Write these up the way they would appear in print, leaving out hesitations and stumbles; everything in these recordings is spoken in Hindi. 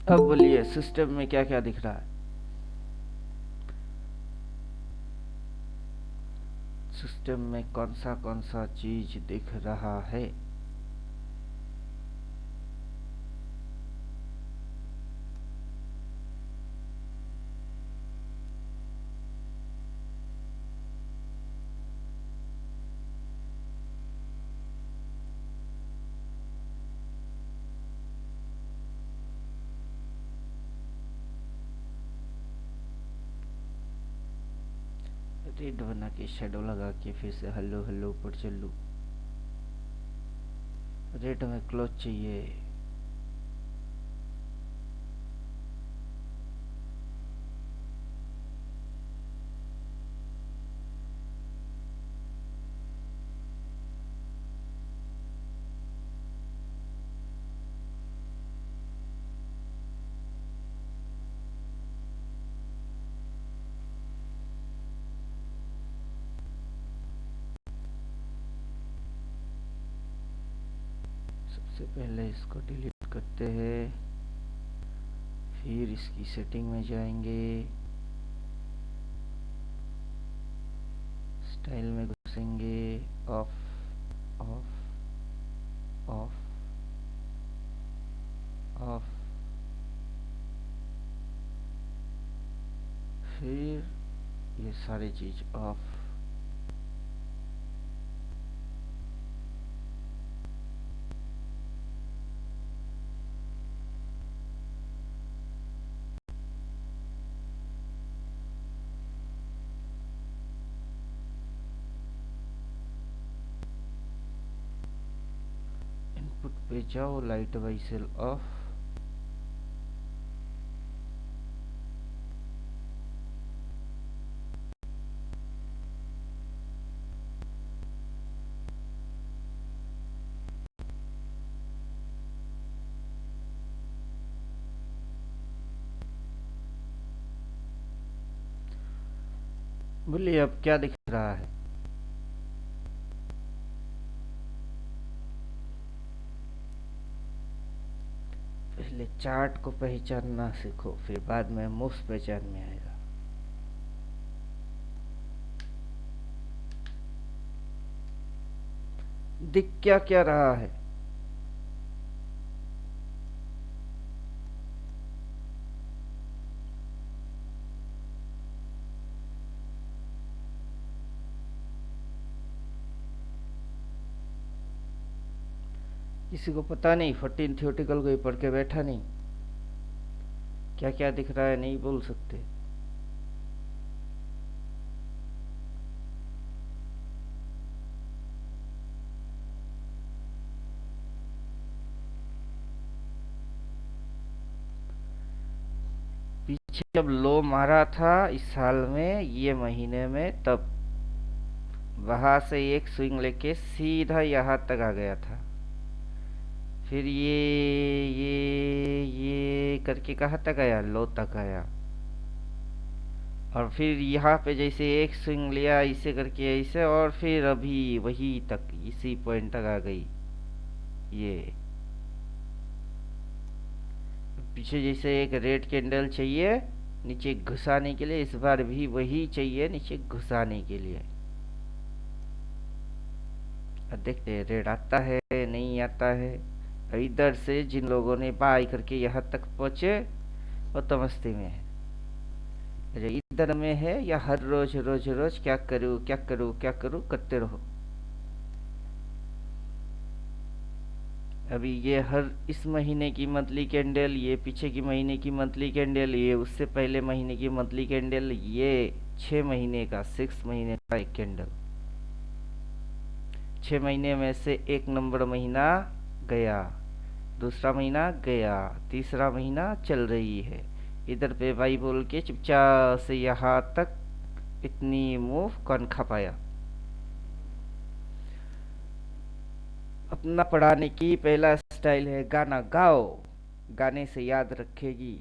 अब बोलिए सिस्टम में क्या क्या दिख रहा है। सिस्टम में कौन सा चीज दिख रहा है। रेड बना के शेडो लगा के फिर से हेलो हेलो ऊपर चलू। रेड में क्लोज चाहिए। सबसे पहले इसको डिलीट करते हैं, फिर इसकी सेटिंग में जाएंगे, स्टाइल में घुसेंगे, ऑफ ऑफ ऑफ ऑफ, फिर ये सारी चीज ऑफ। इनपुट पे जाओ, लाइट वाइसेल ऑफ। बोलिए अब क्या दिख रहा है। पहले चार्ट को पहचानना सीखो, फिर बाद में मूव्स पहचान में आएगा। दिख क्या क्या रहा है। किसी को पता नहीं, 14 थियोटिकल कोई पढ़ के बैठा नहीं, क्या क्या दिख रहा है नहीं बोल सकते। पीछे जब लो मारा था इस साल में ये महीने में, तब वहां से एक स्विंग लेके सीधा यहाँ तक आ गया था, फिर ये करके कहाँ तक आया, लो तक आया, और फिर यहाँ पे जैसे एक स्विंग लिया इसे करके ऐसे, और फिर अभी वही तक इसी पॉइंट तक आ गई। ये पीछे जैसे एक रेड कैंडल चाहिए नीचे घुसाने के लिए, इस बार भी वही चाहिए नीचे घुसाने के लिए। अब देखते हैं रेड आता है नहीं आता है। इधर से जिन लोगों ने बाई करके यहाँ तक पहुंचे वो तो मस्ती में है। जो इधर में है या हर रोज रोज रोज क्या करूँ क्या करूँ क्या करूँ करते रहो। अभी ये हर इस महीने की मंथली कैंडल, ये पीछे की महीने की मंथली कैंडल, ये उससे पहले महीने की मंथली कैंडल, ये 6 महीने का 6 महीने का एक कैंडल। 6 महीने में से एक नंबर महीना गया, दूसरा महीना गया, तीसरा महीना चल रही है। इधर पे भाई बोल के चुपचाप से यहाँ तक इतनी मूव कौन खा पाया। अपना पढ़ाने की पहला स्टाइल है गाना गाओ, गाने से याद रखेगी।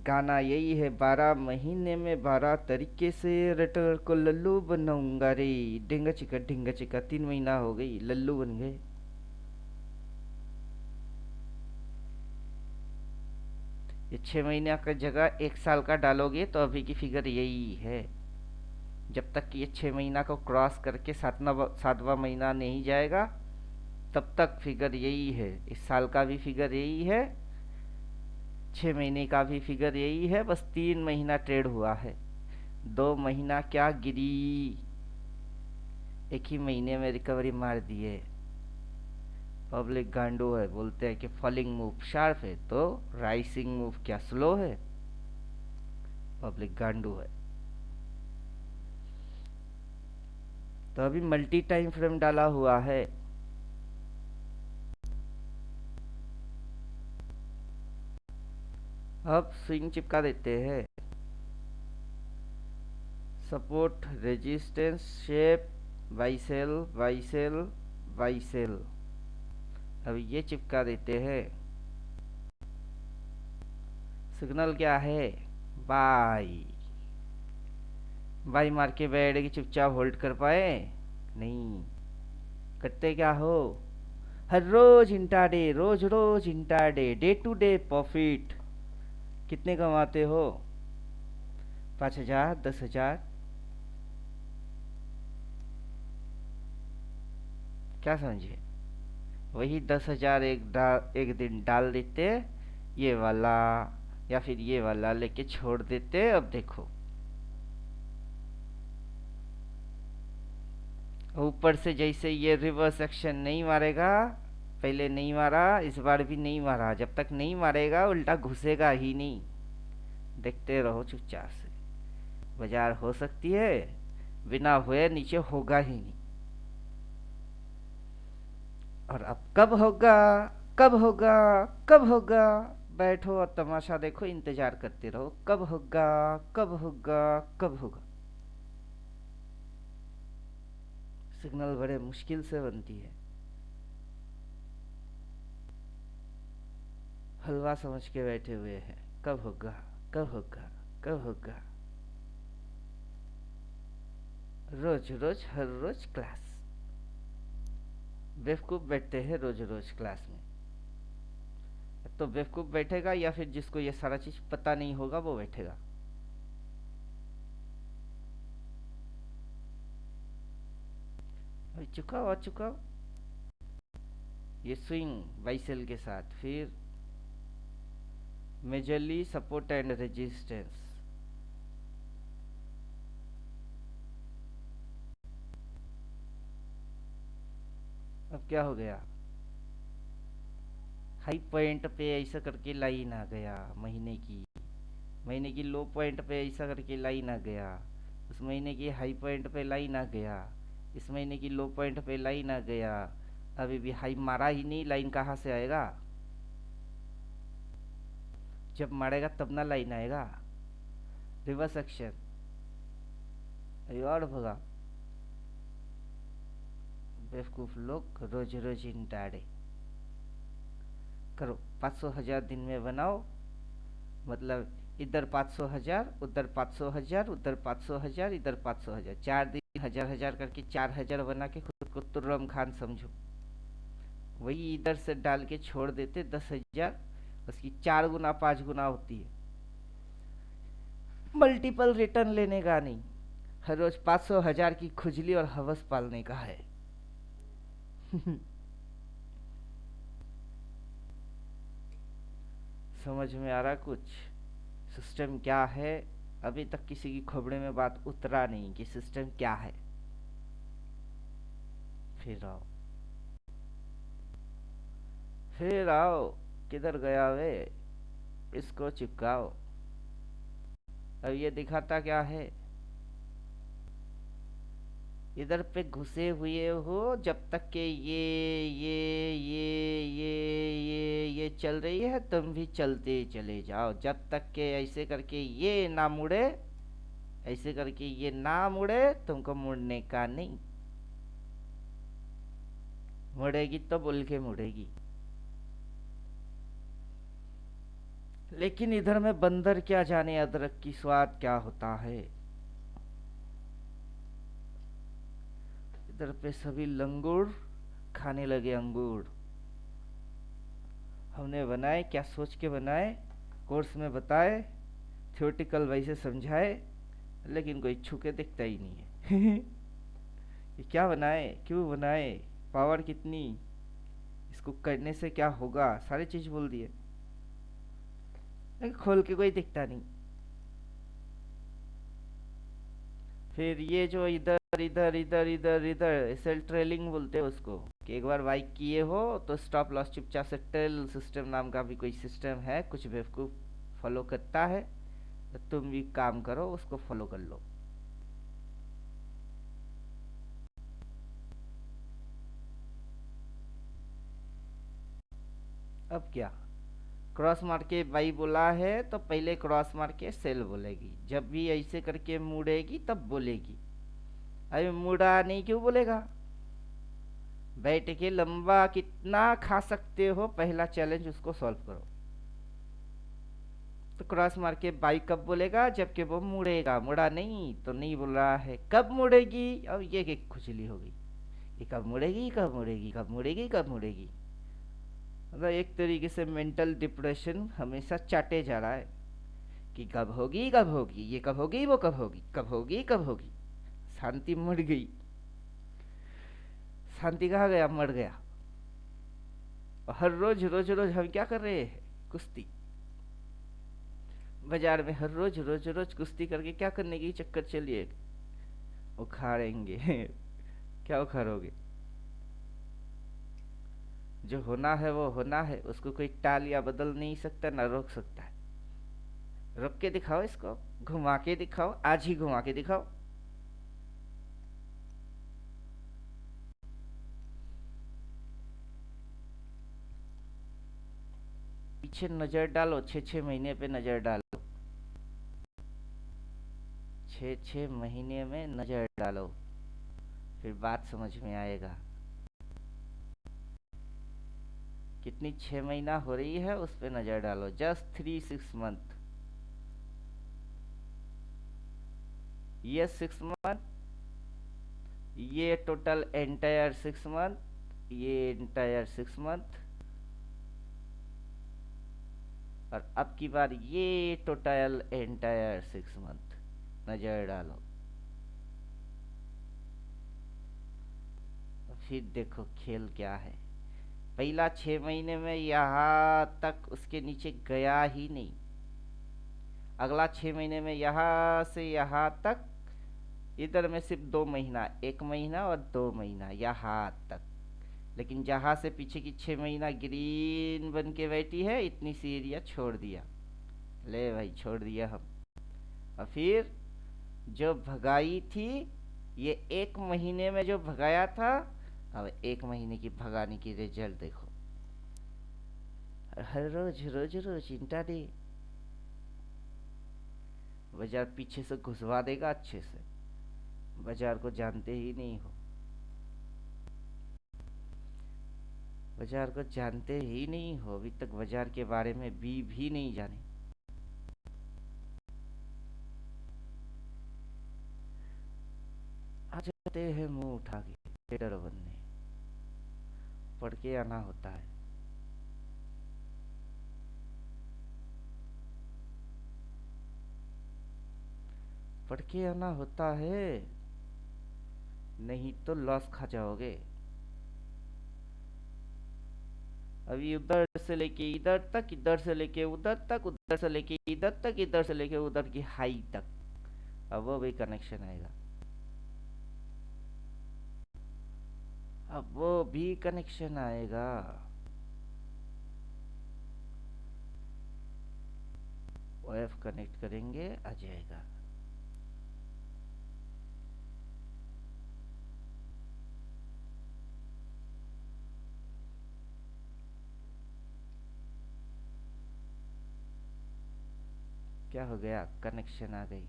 गाना यही है, 12 महीने में 12 तरीके से रटर को लल्लू बनाऊंगा रे। ढिंगा चिका 3 महीना हो गई, लल्लू बन गए। ये 6 महीने का जगह 1 साल का डालोगे तो अभी की फिगर यही है। जब तक कि ये 6 महीना को क्रॉस करके सातवां महीना नहीं जाएगा तब तक फिगर यही है। इस साल का भी फिगर यही है, 6 महीने का भी फिगर यही है। बस 3 महीना ट्रेड हुआ है, 2 महीना क्या गिरी, एक ही महीने में रिकवरी मार दिए। पब्लिक गांडू है, बोलते हैं कि फॉलिंग मूव शार्प है तो राइसिंग मूव क्या स्लो है। पब्लिक गांडू है। तो अभी मल्टी टाइम फ्रेम डाला हुआ है। अब स्विंग चिपका देते हैं। सपोर्ट रेजिस्टेंस शेप वाइसेल वाइसेल वाइसेल। अब ये चिपका देते हैं। सिग्नल क्या है? बाई। बाई मार के बैठ के चुपचाप होल्ड कर पाए? नहीं। करते क्या हो? हर रोज इंट्राडे, रोज रोज intraday, day to day profit. कितने कमाते हो? 5,000, 10,000। क्या समझे? वही 10,000 एक दिन डाल देते, ये वाला या फिर ये वाला लेके छोड़ देते। अब देखो ऊपर से जैसे ये रिवर्स एक्शन नहीं मारेगा, पहले नहीं मारा, इस बार भी नहीं मारा। जब तक नहीं मारेगा उल्टा घुसेगा ही नहीं। देखते रहो चुपचाप से। बाजार हो सकती है, बिना हुए नीचे होगा ही नहीं। और अब कब होगा, कब होगा, कब होगा? बैठो और तमाशा देखो, इंतजार करते रहो कब होगा, कब होगा, कब होगा। सिग्नल बड़े मुश्किल से बनती है। हलवा समझ के बैठे हुए हैं, कब होगा, कब होगा, कब होगा। रोज रोज हर रोज क्लास। बेवकूफ बैठते हैं रोज रोज क्लास में। तो बेवकूफ बैठेगा या फिर जिसको ये सारा चीज पता नहीं होगा वो बैठेगा। चुकाओ और चुकाओ। ये स्विंग बाइसेल के साथ फिर मेजरली सपोर्ट एंड रेजिस्टेंस। अब क्या हो गया? हाई पॉइंट पे ऐसा करके लाइन आ गया महीने की लो पॉइंट पे ऐसा करके लाइन आ गया। उस महीने की हाई पॉइंट पे लाइन आ गया, इस महीने की लो पॉइंट पे लाइन आ गया। अभी भी हाई मारा ही नहीं, लाइन कहाँ से आएगा? जब मारेगा तब ना लाइन आएगा। Reverse action. और भगा बेवकूफ लोग, रोज रोज इंटाड़े करो। 500,000 दिन में बनाओ, मतलब इधर 500,000, उधर 500,000, उधर 500,000, इधर 500,000, 4 दिन 1,000 करके 4,000 बना के खुद को तुर्रम खान समझो। वही इधर से डाल के छोड़ देते 10,000, उसकी 4 गुना 5 गुना होती है। मल्टीपल रिटर्न लेने का नहीं, हर रोज 500,000 की खुजली और हवस पालने का है। समझ में आ रहा कुछ? सिस्टम क्या है? अभी तक किसी की खोपड़े में बात उतरा नहीं कि सिस्टम क्या है। फिर आओ, फिर आओ। किधर गया वे? इसको चिपकाओ। अब ये दिखाता क्या है? इधर पे घुसे हुए हो जब तक के ये चल रही है, तुम भी चलते चले जाओ जब तक के ऐसे करके ये ना मुड़े, ऐसे करके ये ना मुड़े, तुमको मुड़ने का नहीं। मुड़ेगी तो बोल के मुड़ेगी। लेकिन इधर में बंदर क्या जाने अदरक की स्वाद क्या होता है। इधर पे सभी लंगूर खाने लगे अंगूर। हमने बनाए क्या सोच के बनाए? कोर्स में बताए, थ्योरेटिकल वैसे समझाए, लेकिन कोई छू के दिखता ही नहीं है। ये क्या बनाए, क्यों बनाए, पावर कितनी, इसको करने से क्या होगा, सारी चीज बोल दिए, लेकिन खोल के कोई दिखता नहीं। फिर ये जो इधर इधर इधर इधर इधर सेल ट्रेलिंग बोलते हैं उसको, कि एक बार बाइक किए हो तो स्टॉप लॉस चुपचाप से ट्रेल सिस्टम नाम का भी कोई सिस्टम है, कुछ बेवकूफ फॉलो करता है, तो तुम भी काम करो उसको फॉलो कर लो। अब क्या, क्रॉस मार के बाई बोला है तो पहले क्रॉस मार के सेल बोलेगी, जब भी ऐसे करके मुड़ेगी तब बोलेगी। अरे मुड़ा नहीं क्यों बोलेगा, बैठ के लंबा कितना खा सकते हो, पहला चैलेंज उसको सॉल्व करो। तो क्रॉस मार के बाई कब बोलेगा, जबकि वो मुड़ेगा, मुड़ा नहीं तो नहीं बोल रहा है। कब मुड़ेगी, अब ये एक खुजली हो गई, ये कब मुड़ेगी कब मुड़ेगी कब मुड़ेगी कब मुड़ेगी। मतलब एक तरीके से मेंटल डिप्रेशन हमेशा चाटे जा रहा है, कि कब होगी कब होगी, ये कब होगी वो कब होगी, कब होगी कब होगी। शांति मर गई, शांति कहाँ गया, मर गया। और हर रोज रोज रोज हम क्या कर रहे हैं, कुश्ती। बाजार में हर रोज रोज रोज कुश्ती करके क्या करने की चक्कर चलिए, उखाड़ेंगे। क्या उखाड़ोगे, जो होना है वो होना है, उसको कोई टाल या बदल नहीं सकता, ना रोक सकता है। रोक के दिखाओ इसको, घुमा के दिखाओ, आज ही घुमा के दिखाओ। पीछे नजर डालो, 6 6 महीने पे नजर डालो, 6 6 महीने में नजर डालो, फिर बात समझ में आएगा। कितनी 6 महीना हो रही है उस पे नजर डालो, जस्ट 3 6 मंथ। ये 6 मंथ, ये टोटल एंटायर 6 मंथ, ये एंटायर 6 मंथ, और अब की बार ये टोटल एंटायर 6 मंथ। नजर डालो, फिर देखो खेल क्या है। पहला 6 महीने में यहाँ तक उसके नीचे गया ही नहीं, अगला 6 महीने में यहाँ से यहाँ तक, इधर में सिर्फ 2 महीना, 1 महीना और 2 महीना यहाँ तक। लेकिन जहाँ से पीछे की 6 महीना ग्रीन बन के बैठी है, इतनी सी एरिया छोड़ दिया, ले भाई छोड़ दिया हम। और फिर जो भगाई थी, ये 1 महीने में जो भगाया था, अब 1 महीने की भगाने की रिजल्ट देखो। हर रोज रोज रोज इंटा दे, बाजार पीछे से घुसवा देगा अच्छे से, बाजार को जानते ही नहीं हो, बाजार को जानते ही नहीं हो, अभी तक बाजार के बारे में भी नहीं जाने। आ जाते हैं मुंह उठा के ट्रेडर बनने, पढ़ के आना होता है। पढ़ के आना होता है, नहीं तो लॉस खा जाओगे। अभी उधर से लेके इधर तक, इधर से लेके उधर तक, उधर से लेके इधर तक, इधर से लेके उधर की हाई तक, अब वो भी कनेक्शन आएगा, अब वो भी कनेक्शन आएगा। ओएफ कनेक्ट करेंगे, आ जाएगा। क्या हो गया, कनेक्शन आ गई।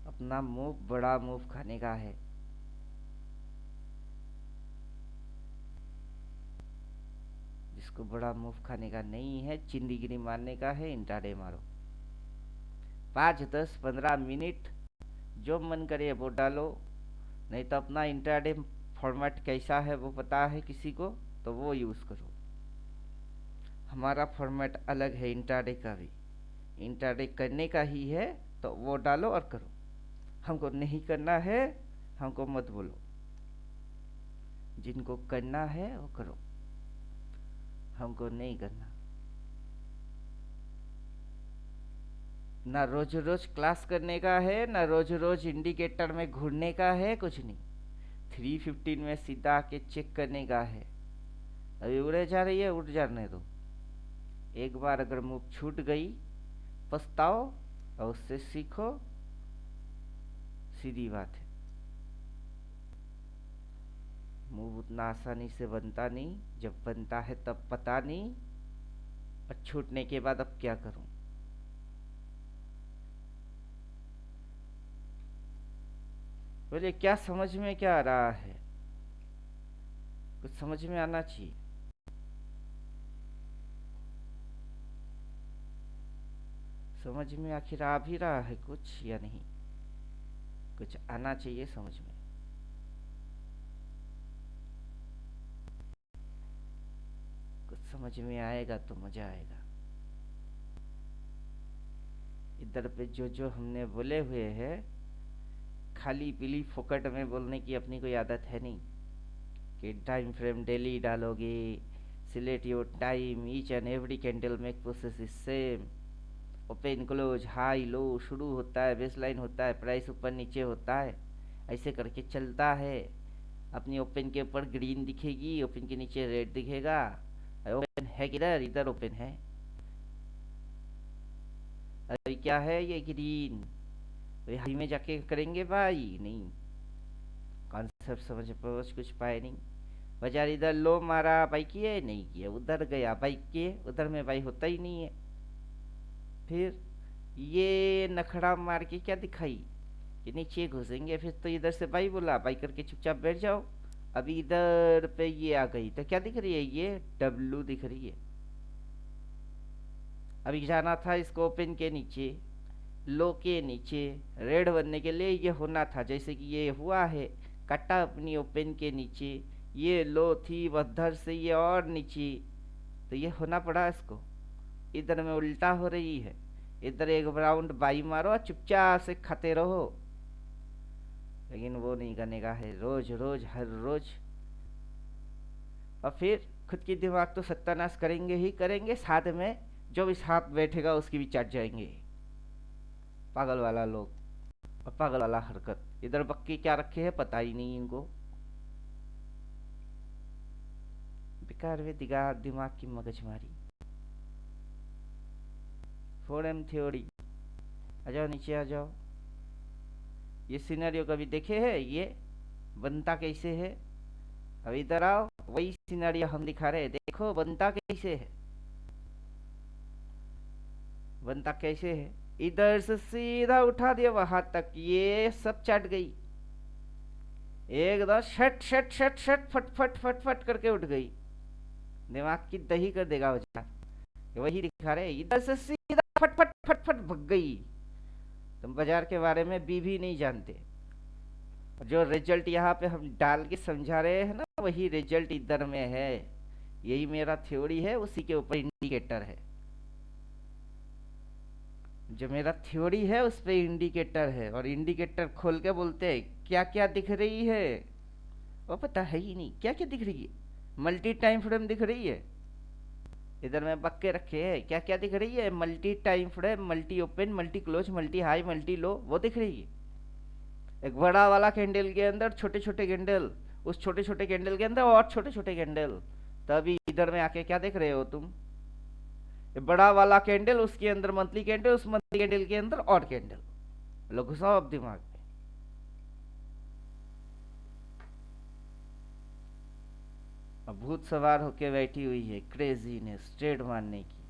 अपना मूव बड़ा मूव खाने का है, जिसको बड़ा मूव खाने का नहीं है, चिंदीगिरी मारने का है, इंटाडे मारो। 5 10 15 मिनट जो मन करे वो डालो, नहीं तो अपना इंट्राडे फॉर्मेट कैसा है वो पता है किसी को, तो वो यूज़ करो। हमारा फॉर्मेट अलग है इंट्राडे का भी, इंट्राडे करने का ही है तो वो डालो और करो। हमको नहीं करना है हमको मत बोलो, जिनको करना है वो करो, हमको नहीं करना। ना रोज रोज क्लास करने का है, ना रोज रोज इंडिकेटर में घूरने का है, कुछ नहीं। 3:15 में सीधा आके चेक करने का है। अभी उड़े जा रही है, उड़ जाने दो। एक बार अगर मूव छूट गई पछताओ और उससे सीखो, सीधी बात है। मूव उतना आसानी से बनता नहीं, जब बनता है तब पता नहीं, और छूटने के बाद अब क्या करूं। बोले क्या समझ में क्या आ रहा है, कुछ समझ में आना चाहिए। समझ में आखिर आ भी रहा है कुछ या नहीं, कुछ आना चाहिए समझ में। कुछ समझ में आएगा तो मजा आएगा। इधर पे जो जो हमने बोले हुए हैं, खाली पीली फोकट में बोलने की अपनी कोई आदत है नहीं कि टाइम फ्रेम डेली डालोगे, select your time, each and every candle make process is same, open close high low शुरू होता है, बेसलाइन होता है, प्राइस ऊपर नीचे होता है, ऐसे करके चलता है। अपनी ओपन के ऊपर ग्रीन दिखेगी, ओपन के नीचे रेड दिखेगा। ओपन है किधर, इधर ओपन है। अभी क्या है ये ग्रीन, हाई में जाके करेंगे भाई, नहीं। कॉन्सेप्ट समझ कुछ पाए नहीं। बाजार इधर लो मारा, बाई किए नहीं किए, उधर गया बाई किए, उधर में बाई होता ही नहीं है। फिर ये नखड़ा मार के क्या दिखाई कि नीचे घुसेंगे, फिर तो इधर से बाई बोला, बाई करके चुपचाप बैठ जाओ। अभी इधर पे ये आ गई तो क्या दिख रही है, ये डब्लू दिख रही है। अभी जाना था इसको ओपन के नीचे, लो के नीचे, रेड बनने के लिए ये होना था, जैसे कि ये हुआ है, कटा अपनी ओपन के नीचे, ये लो थी उधर से ये और नीचे, तो ये होना पड़ा इसको। इधर में उल्टा हो रही है, इधर एक राउंड बाई मारो और चुपचाप से खाते रहो। लेकिन वो नहीं करने का है, रोज रोज हर रोज। और फिर खुद की दिमाग तो सत्यानाश करेंगे ही करेंगे, साथ में जो भी साथ बैठेगा उसकी भी चट जाएंगे। पागल वाला लोग और पागल वाला हरकत, इधर बक्के क्या रखे है पता ही नहीं इनको। बेकार वे दिमाग की मगजमारी। 4M थ्योरी, आ जाओ नीचे आ जाओ। ये सिनेरियो कभी देखे है, ये बनता कैसे है। अब इधर आओ, वही सिनेरियो हम दिखा रहे हैं, देखो बनता कैसे है। बनता कैसे है, इधर से सीधा उठा दिया वहां तक, ये सब चट गई एकदम, शट शट शट शट फट फट फट फट करके उठ गई। दिमाग की दही कर देगा बाजार, वही दिखा रहे, इधर से सीधा फट फट फट फट भग गई। तुम बाजार के बारे में भी नहीं जानते। जो रिजल्ट यहाँ पे हम डाल के समझा रहे हैं ना, वही रिजल्ट इधर में है। यही मेरा थ्योरी है, उसी के ऊपर इंडिकेटर है। जो मेरा थ्योरी है उस पे इंडिकेटर है, और इंडिकेटर खोल के बोलते हैं क्या क्या दिख रही है, वो पता है ही नहीं क्या क्या दिख रही है। मल्टी टाइम फ्रेम दिख रही है, इधर में बक्के रखे हैं, क्या क्या दिख रही है, multi time frame, multi open, multi close, multi high, multi low, वो दिख रही है। एक बड़ा वाला कैंडल के अंदर छोटे छोटे कैंडल, उस छोटे छोटे कैंडल के अंदर और छोटे छोटे कैंडल, तभी इधर में आके क्या देख रहे हो तुम, ये बड़ा वाला कैंडल, उसके अंदर मंथली कैंडल, उस मंथली कैंडल के अंदर और कैंडल। लो घुसाओ अब दिमाग में। अब भूत सवार होके बैठी हुई है क्रेजीनेस, ट्रेड मारने की,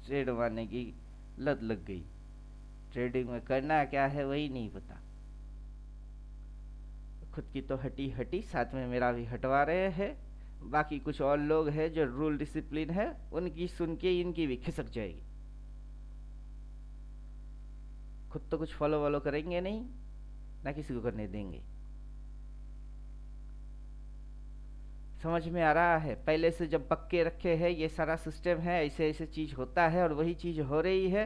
ट्रेड मारने की लत लग गई। ट्रेडिंग में करना क्या है वही नहीं पता। खुद की तो हटी हटी, साथ में मेरा भी हटवा रहे हैं। बाकी कुछ और लोग हैं जो रूल डिसिप्लिन है, उनकी सुन के इनकी भी खिसक जाएगी। खुद तो कुछ फॉलो वॉलो करेंगे नहीं, ना किसी को करने देंगे। समझ में आ रहा है? पहले से जब पक्के रखे हैं, ये सारा सिस्टम है, ऐसे ऐसे चीज होता है और वही चीज हो रही है।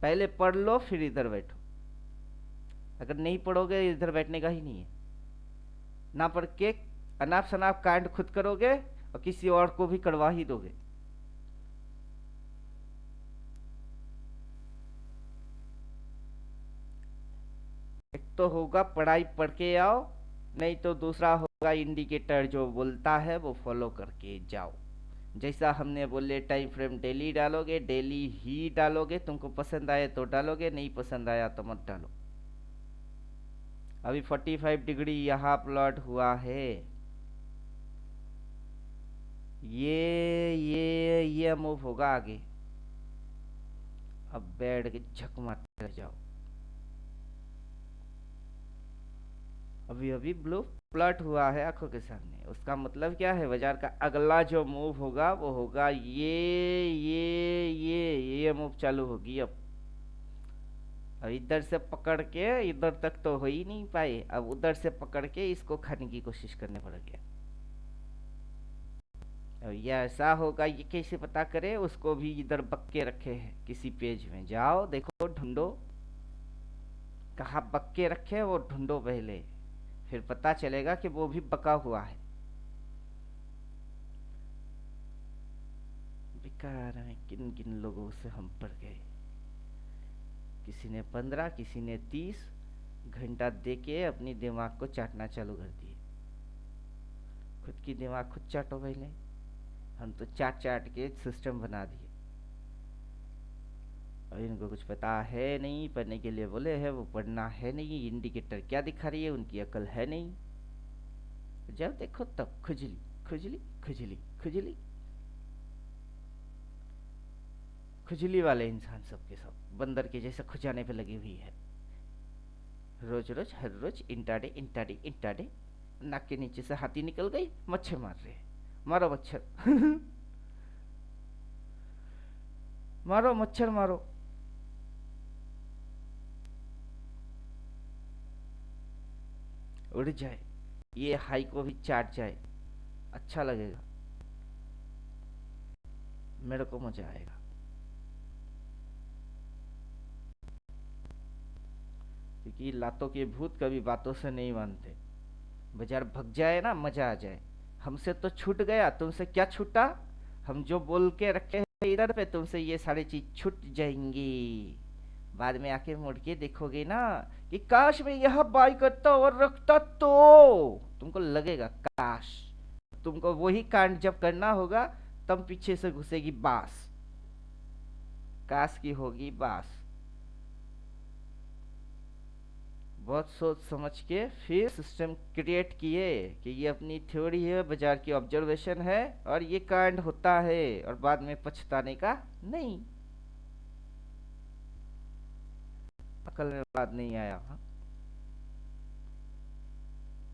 पहले पढ़ लो फिर इधर बैठो। अगर नहीं पढ़ोगे इधर बैठने का ही नहीं है। ना पढ़ के अनाप शनाप कांड खुद करोगे और किसी और को भी करवा ही दोगे। एक तो होगा पढ़ाई पढ़ के आओ, नहीं तो दूसरा होगा इंडिकेटर जो बोलता है वो फॉलो करके जाओ। जैसा हमने बोले टाइम फ्रेम डेली डालोगे, डेली ही डालोगे। तुमको पसंद आए तो डालोगे, नहीं पसंद आया तो मत डालो। अभी 45 डिग्री यहाँ प्लॉट हुआ है। ये मूव होगा आगे। अब बैठ के झक मारते रह जाओ। अभी अभी ब्लू प्लॉट हुआ है आंखों के सामने। उसका मतलब क्या है? बाजार का अगला जो मूव होगा वो होगा ये मूव चालू होगी। अब इधर से पकड़ के इधर तक तो हो ही नहीं पाए, अब उधर से पकड़ के इसको खाने की कोशिश करने पड़ गया। अब ये ऐसा होगा, ये कैसे पता करे? उसको भी इधर बक्के रखे हैं किसी पेज में, जाओ देखो ढूंढो कहाँ बक्के रखे वो ढूंढो पहले, फिर पता चलेगा कि वो भी बका हुआ है। बेकार है, किन किन लोगों से हम पड़ गए। किसी ने 15, किसी ने 30 घंटा दे के अपनी दिमाग को चाटना चालू कर दिए। खुद की दिमाग खुद चाटो पहले। हम तो चाट चाट के सिस्टम बना दिए और इनको कुछ पता है नहीं। पढ़ने के लिए बोले हैं, वो पढ़ना है नहीं। इंडिकेटर क्या दिखा रही है, उनकी अकल है नहीं। जब देखो तब खुजली खुजली खुजली खुजली। खुजली वाले इंसान सबके सब बंदर के जैसे खुजाने पे लगी हुई है। रोज रोज हर रोज इंटाडे इंटाडे इंटाडे। नाक के नीचे से हाथी निकल गई, मच्छर मार रहे हैं। मारो मच्छर मारो मच्छर मारो। उड़ जाए, ये हाई को भी चाट जाए, अच्छा लगेगा, मेरे को मजा आएगा। क्योंकि लातों के भूत कभी बातों से नहीं मानते। बाजार भग जाए ना, मजा आ जाए। हमसे तो छूट गया, तुमसे क्या छूटा? हम जो बोल के रखे हैं इधर पे, तुमसे ये सारी चीज छूट जाएंगी। बाद में आके मुड़ के देखोगे ना कि काश मैं यह बाई करता और रखता, तो तुमको लगेगा काश। तुमको वही कांड जब करना होगा तब पीछे से घुसेगी बास। काश की होगी बास। बहुत सोच समझ के फिर सिस्टम क्रिएट किए कि ये अपनी थ्योरी है, बाजार की ऑब्जर्वेशन है और ये कांड होता है, और बाद में पछताने का नहीं। अकल में बात नहीं आया। हाँ,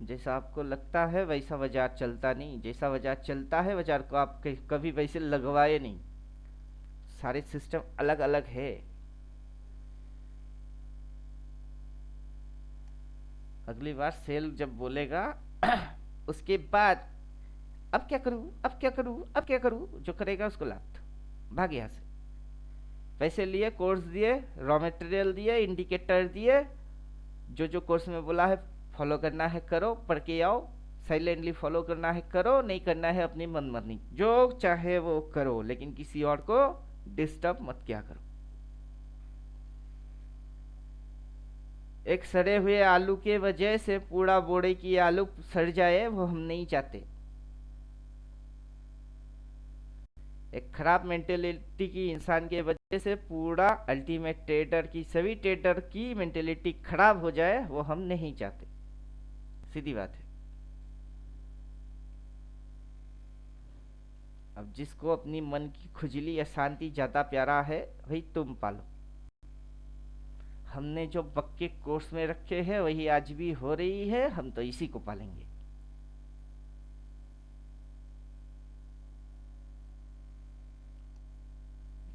जैसा आपको लगता है वैसा बाजार चलता नहीं। जैसा बाजार चलता है, बाजार को आप कभी वैसे लगवाए नहीं। सारे सिस्टम अलग अलग है। अगली बार सेल जब बोलेगा उसके बाद अब क्या करूं, अब क्या करूं, अब क्या करूं, जो करेगा उसको लात भाग यहाँ से। पैसे लिए, कोर्स दिए, रॉ मटेरियल दिए, इंडिकेटर दिए, जो जो कोर्स में बोला है फॉलो करना है करो, पढ़ के आओ। साइलेंटली फॉलो करना है करो, नहीं करना है अपनी मनमर्जी, जो चाहे वो करो, लेकिन किसी और को डिस्टर्ब मत किया करो। एक सड़े हुए आलू के वजह से पूरा बोड़े की आलू सड़ जाए, वो हम नहीं चाहते। एक खराब मेंटेलिटी की इंसान के वजह से पूरा अल्टीमेट ट्रेडर की, सभी ट्रेडर की मेंटेलिटी खराब हो जाए, वो हम नहीं चाहते। सीधी बात है। अब जिसको अपनी मन की खुजली या शांति ज्यादा प्यारा है, वही तुम पालो। हमने जो बक्के कोर्स में रखे हैं वही आज भी हो रही है, हम तो इसी को पालेंगे।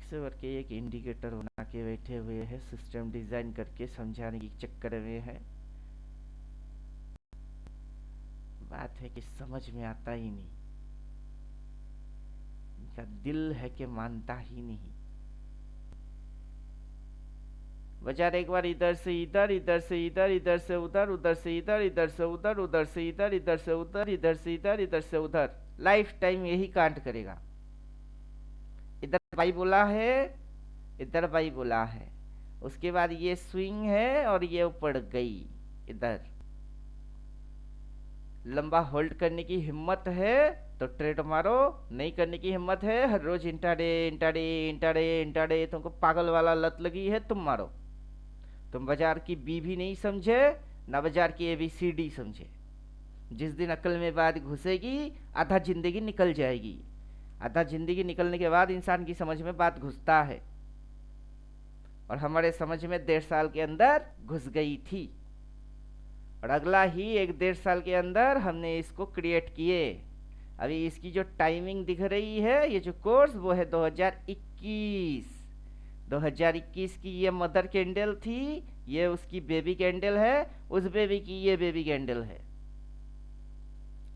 से करके एक इंडिकेटर बना के बैठे हुए हैं, सिस्टम डिजाइन करके समझाने के चक्कर में है। बात है कि समझ में आता ही नहीं। इसका दिल है कि मानता ही नहीं। बाजार एक बार इधर से इधर, इधर से इधर, इधर से उधर, उधर से इधर, इधर से उधर, उधर से इधर, इधर से उधर, इधर से इधर, इधर से उधर, लाइफ टाइम यही कांड करेगा। इधर भाई बोला है, इधर भाई बोला है, उसके बाद ये स्विंग है और ये ऊपर गई इधर। लंबा होल्ड करने की हिम्मत है तो ट्रेड मारो, नहीं करने की हिम्मत है हर रोज इंटाडे इंटाडे इंटाडे इंटाडे, तुमको पागल वाला लत लगी है, तुम मारो। तुम बाजार की बी भी नहीं समझे, ना बाजार की ABCD समझे। जिस दिन अक्ल में बात घुसेगी आधा जिंदगी निकल जाएगी। आधा जिंदगी निकलने के बाद इंसान की समझ में बात घुसता है, और हमारे समझ में 1.5 साल के अंदर घुस गई थी, और अगला ही 1-1.5 साल के अंदर हमने इसको क्रिएट किए। अभी इसकी जो टाइमिंग दिख रही है, ये जो कोर्स, वो है 2021। 2021 की ये मदर कैंडल थी, ये उसकी बेबी कैंडल है, उस बेबी की ये बेबी कैंडल है।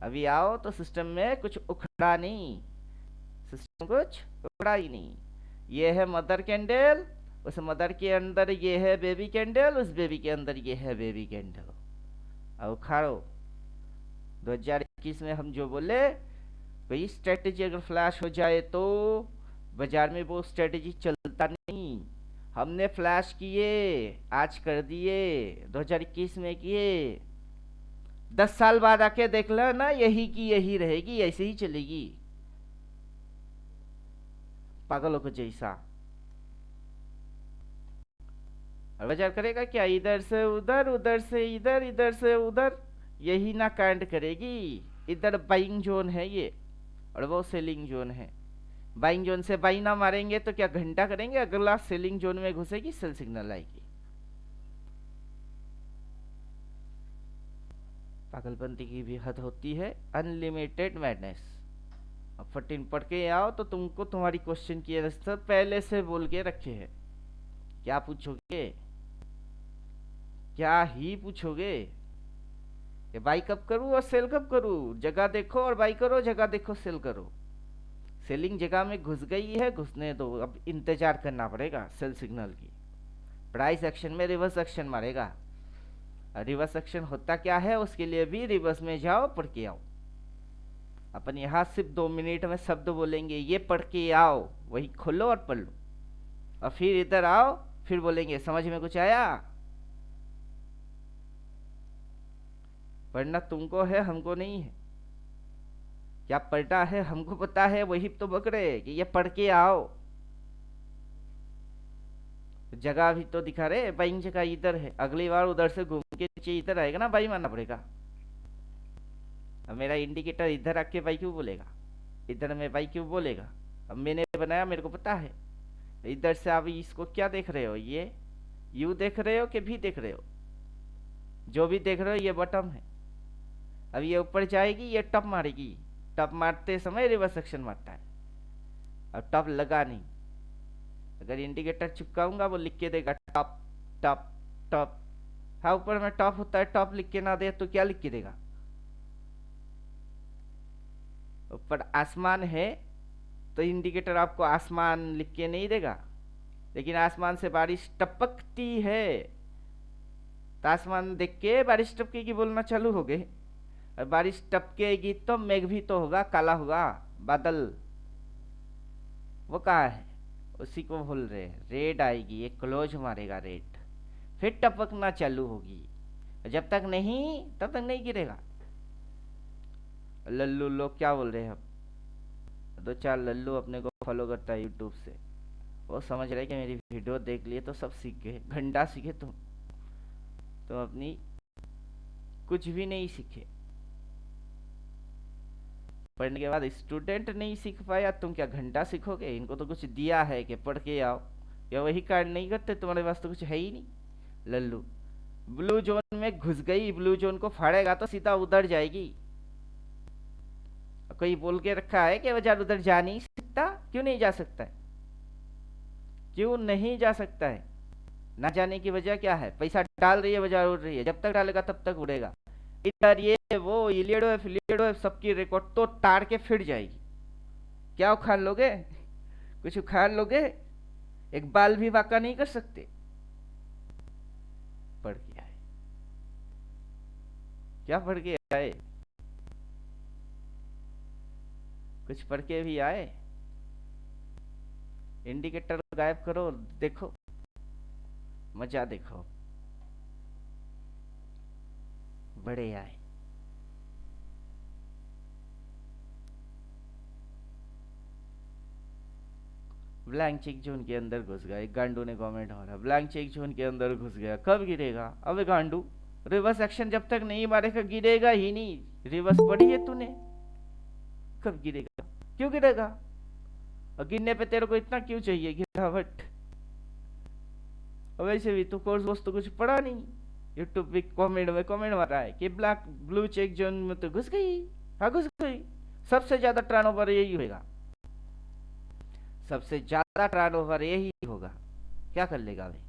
अभी आओ तो सिस्टम में कुछ उखड़ा नहीं, सिस्टम कुछ उखड़ा ही नहीं। ये है मदर कैंडल, उस मदर के अंदर ये है बेबी कैंडल, उस बेबी के अंदर ये है बेबी कैंडल। अब उखाड़ो। 2021 में हम जो बोले, कोई स्ट्रेटेजी अगर फ्लैश हो जाए तो बाजार में वो स्ट्रेटेजी चलता नहीं। हमने फ्लैश किए, आज कर दिए, 2021 में किए। 10 साल बाद आके देख लो ना, यही की यही रहेगी, ऐसे ही चलेगी पागलों को जैसा। और बाजार करेगा क्या? इधर से उधर, उधर से इधर, इधर से उधर, यही ना कांड करेगी। इधर बाइंग जोन है ये, और वो सेलिंग जोन है। बाइंग जोन से बाई ना मारेंगे तो क्या घंटा करेंगे, अगला सेलिंग जोन में घुसेगी, सेल सिग्नल आएगी। पागलपंती की भी हद होती है, अनलिमिटेड मैडनेस। अब 14 पढ़ के आओ तो तुमको तुम्हारी क्वेश्चन की आंसर पहले से बोल के रखे हैं। क्या पूछोगे? क्या ही पूछोगे? ये बाई कब करूं और सेल कब करूं? जगह देखो और बाई करो, जगह देखो सेल करो। सेलिंग जगह में घुस गई है, घुसने दो, अब इंतजार करना पड़ेगा सेल सिग्नल की। प्राइस एक्शन में रिवर्स एक्शन मारेगा। रिवर्स एक्शन होता क्या है, उसके लिए भी रिवर्स में जाओ, पढ़ के आओ। अपन यहाँ सिर्फ 2 मिनट में शब्द बोलेंगे, ये पढ़ के आओ, वही खोलो और पढ़ लो, और फिर इधर आओ, फिर बोलेंगे समझ में कुछ आया। पढ़ना तुमको है, हमको नहीं है। क्या पढ़ना है हमको पता है, वही तो बकरे कि ये पढ़ के आओ। जगह भी तो दिखा रहे, बाइंग जगह इधर है, अगली बार उधर से घूम के नीचे इधर आएगा ना, बाई मानना पड़ेगा। अब मेरा इंडिकेटर इधर आके बाई क्यों बोलेगा, इधर में बाई क्यों बोलेगा? अब मैंने बनाया, मेरे को पता है। इधर से आप इसको क्या देख रहे हो, ये यू देख रहे हो कि भी देख रहे हो? जो भी देख रहे हो ये बटम है। अब ये ऊपर जाएगी, ये टप मारेगी, टप मारते समय रिवर्स एक्शन मारता है। अब टप लगा नहीं, अगर इंडिकेटर चिपकाऊंगा वो लिख के देगा टप टप टप। हाँ, ऊपर में टॉप होता है, टॉप लिख के ना दे तो क्या लिख के देगा? ऊपर आसमान है तो इंडिकेटर आपको आसमान लिख के नहीं देगा, लेकिन आसमान से बारिश टपकती है तो आसमान देख के बारिश टपकेगी बोलना चालू हो गए। और बारिश टपकेगी तो मेघ भी तो होगा, काला होगा बादल, वो कहाँ है? उसी को बोल रहे हैं। रेड आएगी, ये क्लोज मारेगा रेड, फिर टपकना चालू होगी, जब तक नहीं तब तक नहीं गिरेगा। लल्लू लोग क्या बोल रहे हैं? अब 2-4 लल्लू अपने को फॉलो करता है यूट्यूब से, वो समझ रहे कि मेरी वीडियो देख लिए तो सब सीख गए। घंटा सीखे तुम अपनी कुछ भी नहीं सीखे। पढ़ने के बाद स्टूडेंट नहीं सीख पाया, तुम क्या घंटा सीखोगे? इनको तो कुछ दिया है कि पढ़ के आओ, या वही कार्ड नहीं करते? तुम्हारे पास तो कुछ है ही नहीं। लल्लू ब्लू जोन में घुस गई, ब्लू जोन को फाड़ेगा तो सीधा उधर जाएगी। कोई बोल के रखा है कि बाजार उधर जा नहीं सकता? क्यों नहीं जा सकता है? क्यों नहीं जा सकता है? ना जाने की वजह क्या है? पैसा डाल रही है, बाजार उड़ रही है, जब तक डालेगा तब तक उड़ेगा। इधर ये वो इलियडो एफ सबकी रिकॉर्ड तो ताड़ के फिर जाएगी। क्या उखाड़ लोगे? कुछ उखाड़ लोगे? एक बाल भी वाका नहीं कर सकते? पढ़ के आए? क्या पढ़ के आए? कुछ पढ़ के भी आए? इंडिकेटर गायब करो, देखो मजा देखो। बड़े आए। ब्लैंक चेक जोन के अंदर घुस गया, एक गांडू ने कमेंट मारा ब्लैंक चेक जोन के अंदर घुस गया, कब गिरेगा? अबे गांडू, रिवर्स एक्शन जब तक नहीं मारेगा गिरेगा ही नहीं। रिवर्स पड़ी है तूने, कब गिरेगा? क्यों गिरेगा? और गिरने पे तेरे को इतना क्यों चाहिए गिरावट? और वैसे भी तू कोर्स वोर्स तो कुछ पढ़ा नहीं। यूट्यूब पे कमेंट में कमेंट मार रहा है कि ब्लैक ब्लू चेक जोन में तो घुस गई। हाँ घुस गई। सबसे ज्यादा टर्नओवर यही होगा, सबसे ज्यादा टर्नओवर यही होगा। क्या कर लेगा भाई?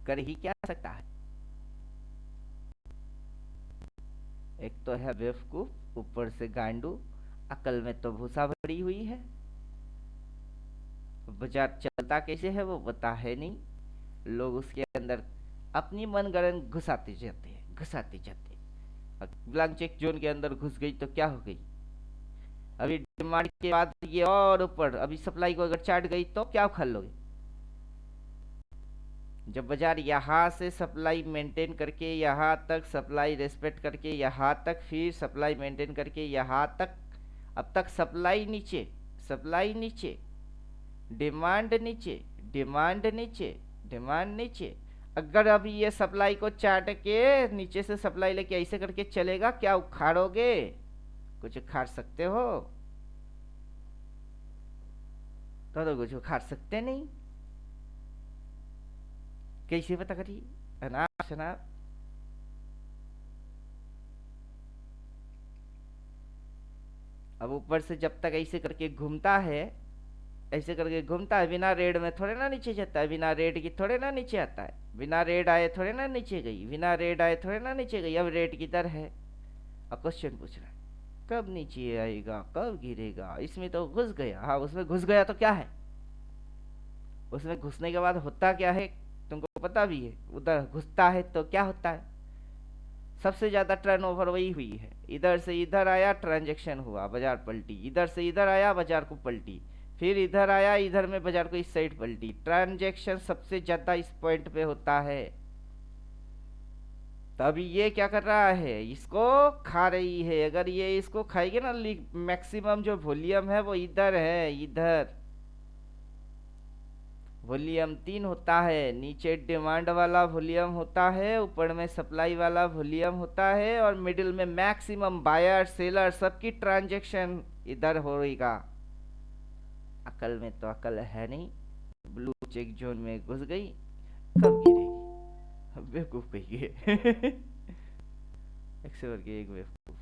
कर ही क्या सकता है? एक तो है बेवकूफ, ऊपर से गांडू, अकल में तो भूसा भरी हुई है। बाजार चलता कैसे है वो पता है नहीं, लोग उसके अंदर अपनी मनगढ़ंत घुसाते जाते हैं, घुसाते जाते हैं। ब्लैंक चेक जोन के अंदर घुस गई तो क्या हो गई? अभी डिमांड के बाद ये और ऊपर, अभी सप्लाई को अगर चाट गई तो क्या खा लोगे? जब बाजार यहाँ से सप्लाई मेंटेन करके यहाँ तक, सप्लाई रेस्पेक्ट करके यहाँ तक, फिर सप्लाई मेंटेन करके यहाँ तक, अब तक सप्लाई नीचे, सप्लाई नीचे, डिमांड नीचे, डिमांड नीचे, डिमांड नीचे। अगर अभी ये सप्लाई को चाट के नीचे से सप्लाई लेके ऐसे करके चलेगा, क्या उखाड़ोगे? कुछ उखाड़ सकते हो? तो कुछ उखाड़ सकते नहीं। कैसे पता करिए? अनाप शनाप। अब ऊपर से जब तक ऐसे करके घूमता है, ऐसे करके घूमता है, बिना रेड में थोड़े ना नीचे जाता है, बिना रेड की थोड़े ना नीचे आता है, बिना रेड आए थोड़े ना नीचे गई, बिना रेड आए थोड़े ना नीचे गई। अब रेड किधर है? अब क्वेश्चन पूछ रहा है कब नीचे आएगा, कब गिरेगा? इसमें तो घुस गया। हाँ उसमें घुस गया तो क्या है? उसमें घुसने के बाद होता क्या है तुमको पता भी है? उधर घुसता है तो क्या होता है? सबसे ज्यादा टर्नओवर वही हुई है। इधर से इधर आया, ट्रांजैक्शन हुआ, बाजार पलटी, इधर से इधर आया, बाजार को पलटी, फिर इधर आया, इधर में बाजार को इस साइड पलटी। ट्रांजैक्शन सबसे ज्यादा इस पॉइंट पे होता है। तभी ये क्या कर रहा है, इसको खा रही है। अगर ये इसको खाएगी ना, मैक्सिमम जो वॉल्यूम है वो इधर है, इधर वॉल्यूम 3 होता है। नीचे डिमांड वाला वॉल्यूम होता है, ऊपर में सप्लाई वाला वॉल्यूम होता है, और मिडिल में मैक्सिमम बायर सेलर सबकी ट्रांजैक्शन इधर होएगा। अकल में तो अकल है नहीं, ब्लू चेक जोन में घुस गई, कब गिरेगी? बेवकूफ कही है। एक से बढ़ के एक बेवकूफ।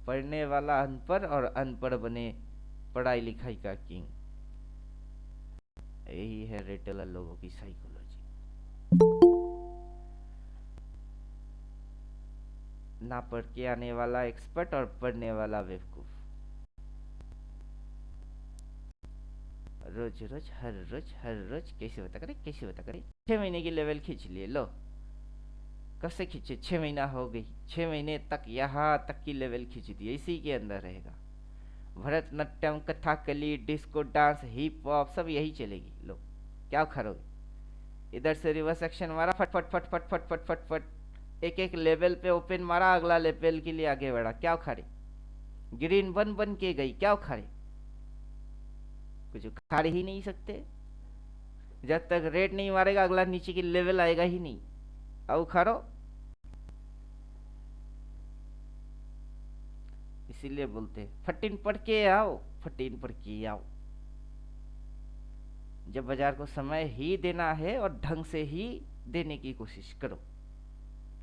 पढ़ने वाला अनपढ़ और अनपढ़ बने पढ़ाई लिखाई का किंग। यही है रिटेलर लोगों की साइकोलॉजी। ना पढ़ के आने वाला एक्सपर्ट और पढ़ने वाला बेवकूफ। रोज रोज हर रोज हर रोज कैसे बता करे, कैसे बता करे? 6 महीने की लेवल खींच लिए, लो कब से खींचे? 6 महीना हो गई, 6 महीने तक यहाँ तक की लेवल खींच दी, इसी के अंदर रहेगा। Bharatanatyam, Kathakali, disco dance, hip hop सब यही चलेगी। लो क्या खरोगे? इधर से रिवर्स एक्शन मारा, फट फट फट फट फट फट फट फट, एक एक लेवल पे ओपन मारा, अगला लेवल के लिए आगे बढ़ा, क्या उखाड़े? ग्रीन बन बन के गई, क्या उखाड़े? कुछ उखाड़ ही नहीं सकते। जब तक रेड नहीं मारेगा अगला नीचे की लेवल आएगा ही नहीं। अब उखाड़ो। इसीलिए बोलते फटीन पढ़ के आओ, फटीन पढ़ के आओ। जब बाजार को समय ही देना है और ढंग से ही देने की कोशिश करो,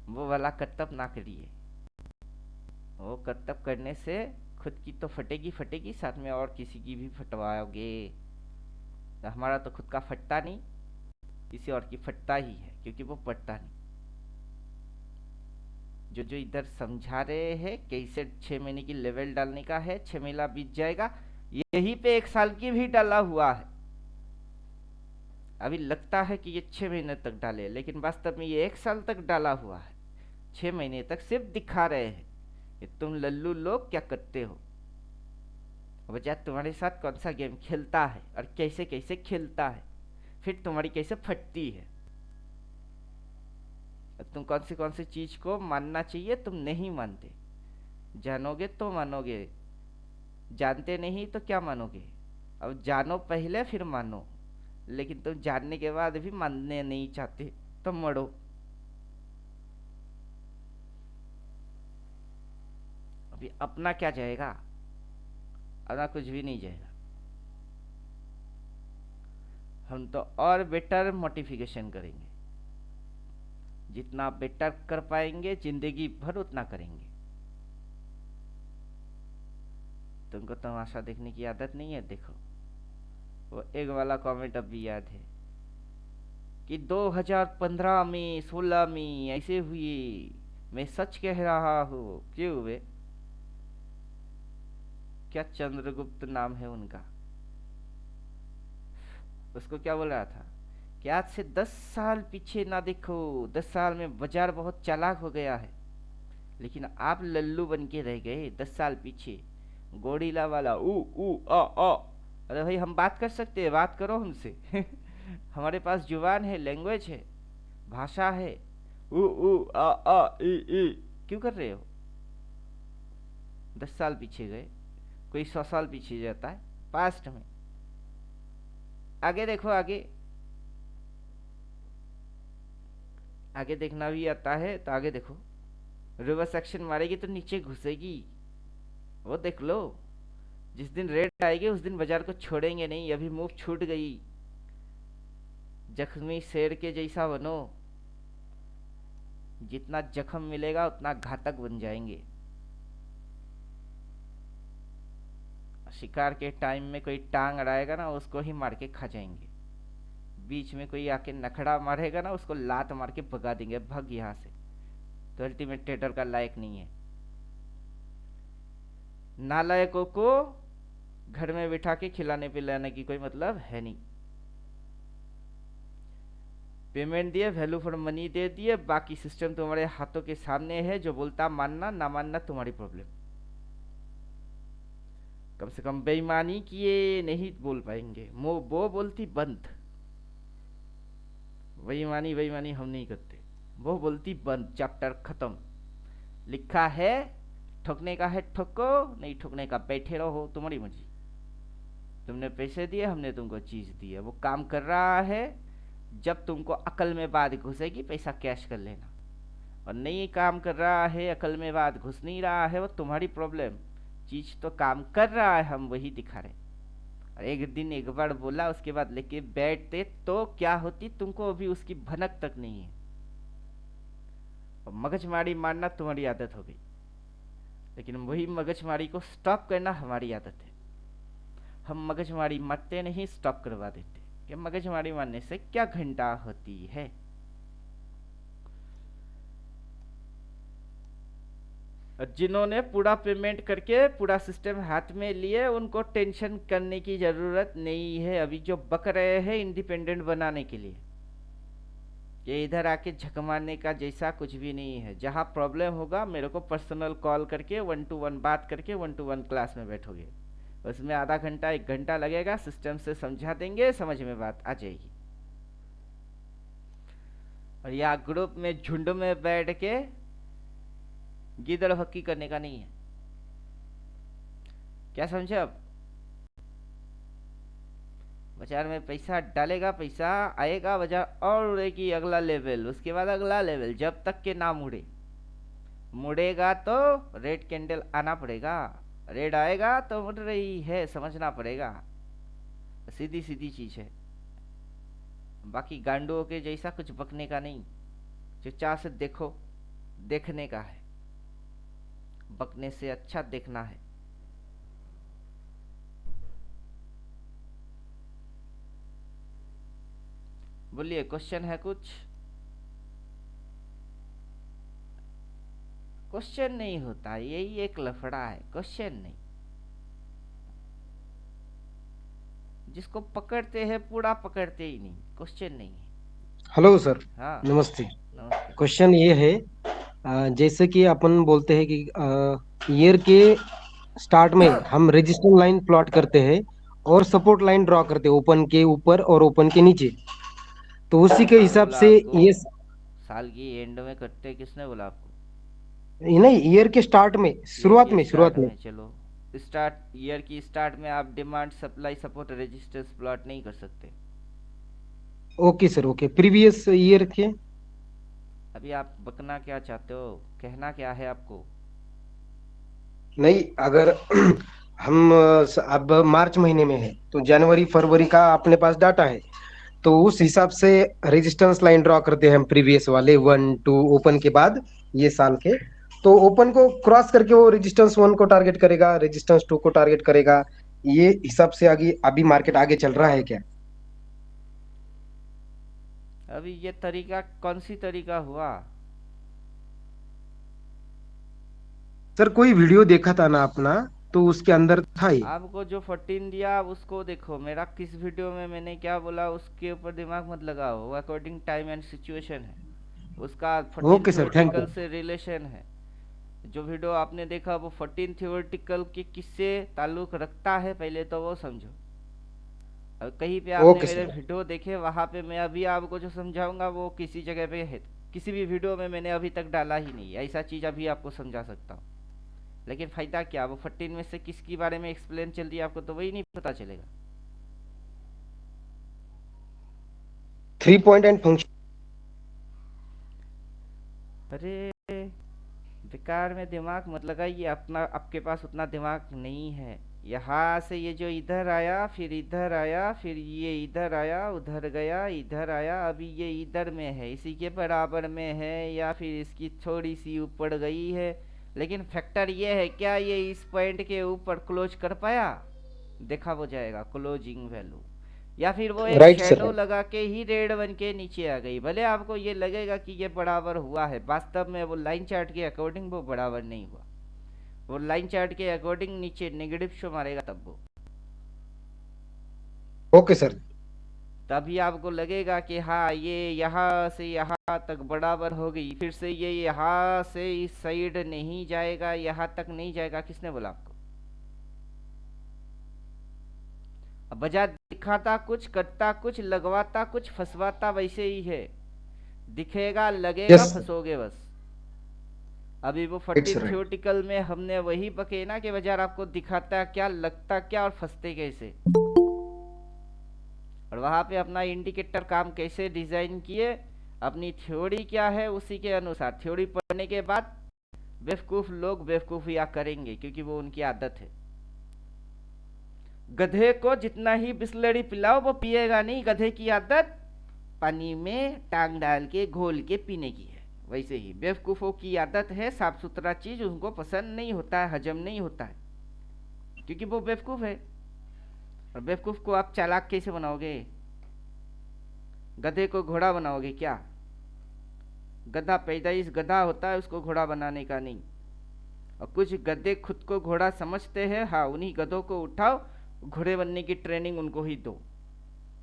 वो वाला कर्तव्य ना करिए। वो कर्तव्य करने से खुद की तो फटेगी फटेगी, साथ में और किसी की भी फटवाओगे। तो हमारा तो खुद का फटता नहीं, किसी और की फटता ही है, क्योंकि वो पढ़ता नहीं। जो जो इधर समझा रहे हैं कैसे 6 महीने की लेवल डालने का है, 6 महीना बीत जाएगा, यही पे 1 साल की भी डाला हुआ है। अभी लगता है कि ये 6 महीने तक डाले, लेकिन वास्तव में ये 1 साल तक डाला हुआ है। 6 महीने तक सिर्फ दिखा रहे हैं कि तुम लल्लू लोग क्या करते हो। बच्चा तुम्हारे साथ कौन सा गेम खेलता है और कैसे कैसे खेलता है, फिर तुम्हारी कैसे फटती है। तुम कौन सी चीज को मानना चाहिए तुम नहीं मानते। जानोगे तो मानोगे, जानते नहीं तो क्या मानोगे। अब जानो पहले फिर मानो, लेकिन तुम जानने के बाद भी मानने नहीं चाहते तो मरो। अभी अपना क्या जाएगा, अपना कुछ भी नहीं जाएगा। हम तो और बेटर मोटिफिकेशन करेंगे, जितना बेटर कर पाएंगे जिंदगी भर उतना करेंगे। तुमको तमाशा देखने की आदत नहीं है। देखो वो एक वाला कमेंट अब भी याद है कि 2015 में 16 में ऐसे हुए, मैं सच कह रहा हूँ। क्यों हुए? क्या चंद्रगुप्त नाम है उनका, उसको क्या बोल रहा था कि आज से 10 साल पीछे ना देखो, 10 साल में बाजार बहुत चालाक हो गया है, लेकिन आप लल्लू बन के रह गए 10 साल पीछे। गोरिल्ला वाला ऊ ऊ अ। अरे भाई हम बात कर सकते हैं, बात करो हमसे। हमारे पास जुबान है, लैंग्वेज है, भाषा है। ऊ ऊ अ ई। क्यों कर रहे हो? 10 साल पीछे गए, कोई 100 साल पीछे जाता है पास्ट में। आगे देखो, आगे आगे देखना भी आता है तो आगे देखो। रिवर्स एक्शन मारेगी तो नीचे घुसेगी, वो देख लो। जिस दिन रेड आएगी उस दिन बाजार को छोड़ेंगे नहीं। अभी मूव छूट गई, जख्मी शेर के जैसा बनो। जितना जख्म मिलेगा उतना घातक बन जाएंगे। शिकार के टाइम में कोई टांग अड़ाएगा ना, उसको ही मार के खा जाएंगे। बीच में कोई आके नखड़ा मारेगा ना, उसको लात मार के भगा देंगे, भग यहाँ से। तो अल्टीमेट ट्रेडर का लायक नहीं है। नालायकों को घर में बिठा के खिलाने पिलाने की कोई मतलब है नहीं। पेमेंट दिए, वैल्यू फॉर मनी दे दिए, बाकी सिस्टम तुम्हारे हाथों के सामने है। जो बोलता मानना ना मानना तुम्हारी प्रॉब्लम। कम से कम बेईमानी किए नहीं बोल पाएंगे, वो बोलती बंद। बेईमानी बेईमानी हम नहीं करते, वो बोलती बंद, चैप्टर खत्म। लिखा है ठोकने का है ठोको, नहीं ठोकने का बैठे रहो, तुम्हारी मर्जी। तुमने पैसे दिए, हमने तुमको चीज दी है, वो काम कर रहा है। जब तुमको अकल में बात घुसेगी पैसा कैश कर लेना, और नहीं काम कर रहा है, अकल में बात घुस नहीं रहा है, वो तुम्हारी प्रॉब्लम। चीज तो काम कर रहा है, हम वही दिखा रहे। और एक दिन एक बार बोला, उसके बाद लेके बैठते तो क्या होती तुमको अभी उसकी भनक तक नहीं है। और मगजमारी मारना तुम्हारी आदत हो गई, लेकिन वही मगजमारी को स्टॉप करना हमारी आदत है। हम मगजमारी मारते नहीं, स्टॉप करवा देते कि मगजमारी मारने से क्या घंटा होती है। जिन्होंने पूरा पेमेंट करके पूरा सिस्टम हाथ में लिए, उनको टेंशन करने की जरूरत नहीं है। अभी जो बक रहे हैं इंडिपेंडेंट बनाने के लिए, ये इधर आके झक मारने का जैसा कुछ भी नहीं है। जहां प्रॉब्लम होगा मेरे को पर्सनल कॉल करके 1 to 1 बात करके 1 to 1 क्लास में बैठोगे, उसमें आधा घंटा 1 घंटा लगेगा, सिस्टम से समझा देंगे, समझ में बात आ जाएगी। और या ग्रुप में झुंड में बैठ के गिदड़ हक्की करने का नहीं है। क्या समझे? अब बाजार में पैसा डालेगा, पैसा आएगा, बाजार और उड़ेगी, अगला लेवल, उसके बाद अगला लेवल, जब तक के ना मुड़े। मुड़ेगा तो रेड कैंडल आना पड़ेगा, रेड आएगा तो मुड़ रही है, समझना पड़ेगा। सीधी सीधी चीज है। बाकी गांडुओं के जैसा कुछ बकने का नहीं, चुपचाप से देखो, देखने का है। बकने से अच्छा देखना है। बोलिए, क्वेश्चन है कुछ? क्वेश्चन नहीं होता, यही एक लफड़ा है, क्वेश्चन नहीं। जिसको पकड़ते हैं पूरा पकड़ते ही नहीं, क्वेश्चन नहीं है। Hello sir. हाँ, नमस्ते। नमस्ते। क्वेश्चन ये है, जैसे कि अपन बोलते हैं कि ईयर के स्टार्ट में हम रेजिस्टेंस लाइन प्लॉट करते हैं और सपोर्ट लाइन ड्रॉ करते हैं, ओपन के ऊपर और ओपन के नीचे। तो उसी के किसने हिसाब बोला से आपको? ये साल की एंड में करते, किसने बोला आपको? नहीं, ईयर के स्टार्ट में, ईयर शुरुआत के में स्टार्ट शुरुआत में। में, चलो। स्टार्ट ईयर की स्टार्ट में आप demand supply support resistance plot नहीं कर सकते। Okay sir, okay. Previous year के। अभी आप बकना क्या चाहते हो, कहना क्या है आपको? नहीं, अगर हम अब मार्च महीने में है तो जनवरी फरवरी का अपने पास डाटा है, तो उस हिसाब से रेजिस्टेंस लाइन ड्रॉ करते हैं हम, प्रीवियस वाले 1 2 ओपन के बाद, ये साल के। तो ओपन को क्रॉस करके वो रेजिस्टेंस 1 को टारगेट करेगा, रेजिस्टेंस 2 को टारगेट करेगा। ये हिसाब से आगे अभी मार्केट आगे चल रहा है क्या? अभी ये तरीका कौन सी तरीका हुआ? सर, कोई वीडियो देखा था ना अपना, तो उसके अंदर था ही। आपको जो 14 दिया आप उसको देखो, मेरा किस वीडियो में मैंने क्या बोला उसके ऊपर दिमाग मत लगाओ, वो अकॉर्डिंग टाइम एंड सिचुएशन है। उसका 14 okay sir, thank theoretical you. से रिलेशन है। जो वीडियो आपने देखा वो 14 थियोरटिकल के किससे ताल्लुक रखता है, पहले तो वो समझो। और कहीं पे आपने ओके मेरे सर। वीडियो देखे, वहाँ पे मैं अभी आपको जो समझाऊंगा वो किसी जगह पे है, किसी भी वीडियो में मैंने अभी तक डाला ही नहीं, ऐसा चीज़ अभी आपको समझा सकता हूँ। लेकिन फ़ायदा क्या, वो 14 में से किसके बारे में एक्सप्लेन चल रही है आपको तो वही नहीं पता चलेगा। 3 पॉइंट एंड फंक्शन। अरे, बेकार में दिमाग मत लगाइए, अपना आपके पास उतना दिमाग नहीं है। यहाँ से ये जो इधर आया, फिर इधर आया, फिर ये इधर आया, उधर गया, इधर आया, अभी ये इधर में है, इसी के बराबर में है या फिर इसकी थोड़ी सी ऊपर गई है। लेकिन फैक्टर ये है, क्या ये इस पॉइंट के ऊपर क्लोज कर पाया? देखा वो जाएगा क्लोजिंग वैल्यू। या फिर वो एक राइट सर, शेडो राइट। लगा के ही रेड बन के नीचे आ गई, भले आपको ये लगेगा कि ये बराबर हुआ है, वास्तव में वो लाइन चार्ट के अकॉर्डिंग वो बराबर नहीं हुआ। वो लाइन चार्ट के अकॉर्डिंग नीचे नेगेटिव शो मारेगा तब वो, ओके सर। तभी आपको लगेगा कि हाँ ये यहाँ से यहाँ तक बराबर हो गई, फिर से ये यहाँ से इस साइड नहीं जाएगा, यहाँ तक नहीं जाएगा, किसने बोला आपको? अब बाजार दिखाता कुछ, करता कुछ, लगवाता कुछ, फंसवाता वैसे ही है। दिखेगा, लगेगा, यस। फंसोगे बस। अभी वो राइट 14 सर, राइट। थियोटिकल में हमने वही बके ना कि बाजार आपको दिखाता क्या, लगता क्या और फंसते कैसे। और वहां पे अपना इंडिकेटर काम कैसे डिजाइन किए, अपनी थ्योरी क्या है उसी के अनुसार, थ्योरी पढ़ने के बाद बेवकूफ लोग बेवकूफियां करेंगे क्योंकि वो उनकी आदत है। गधे को जितना ही बिस्लरी पिलाओ वो पिएगा नहीं, गधे की आदत पानी में टांग डाल के घोल के पीने की है। वैसे ही बेवकूफ़ों की आदत है, साफ सुथरा चीज़ उनको पसंद नहीं होता है, हजम नहीं होता है, क्योंकि वो बेवकूफ़ है। और बेवकूफ़ को आप चालाक कैसे बनाओगे? गधे को घोड़ा बनाओगे क्या? गधा पैदाइश गधा होता है, उसको घोड़ा बनाने का नहीं। और कुछ गधे खुद को घोड़ा समझते हैं, हाँ उन्हीं गधों को उठाओ, घोड़े बनने की ट्रेनिंग उनको ही दो।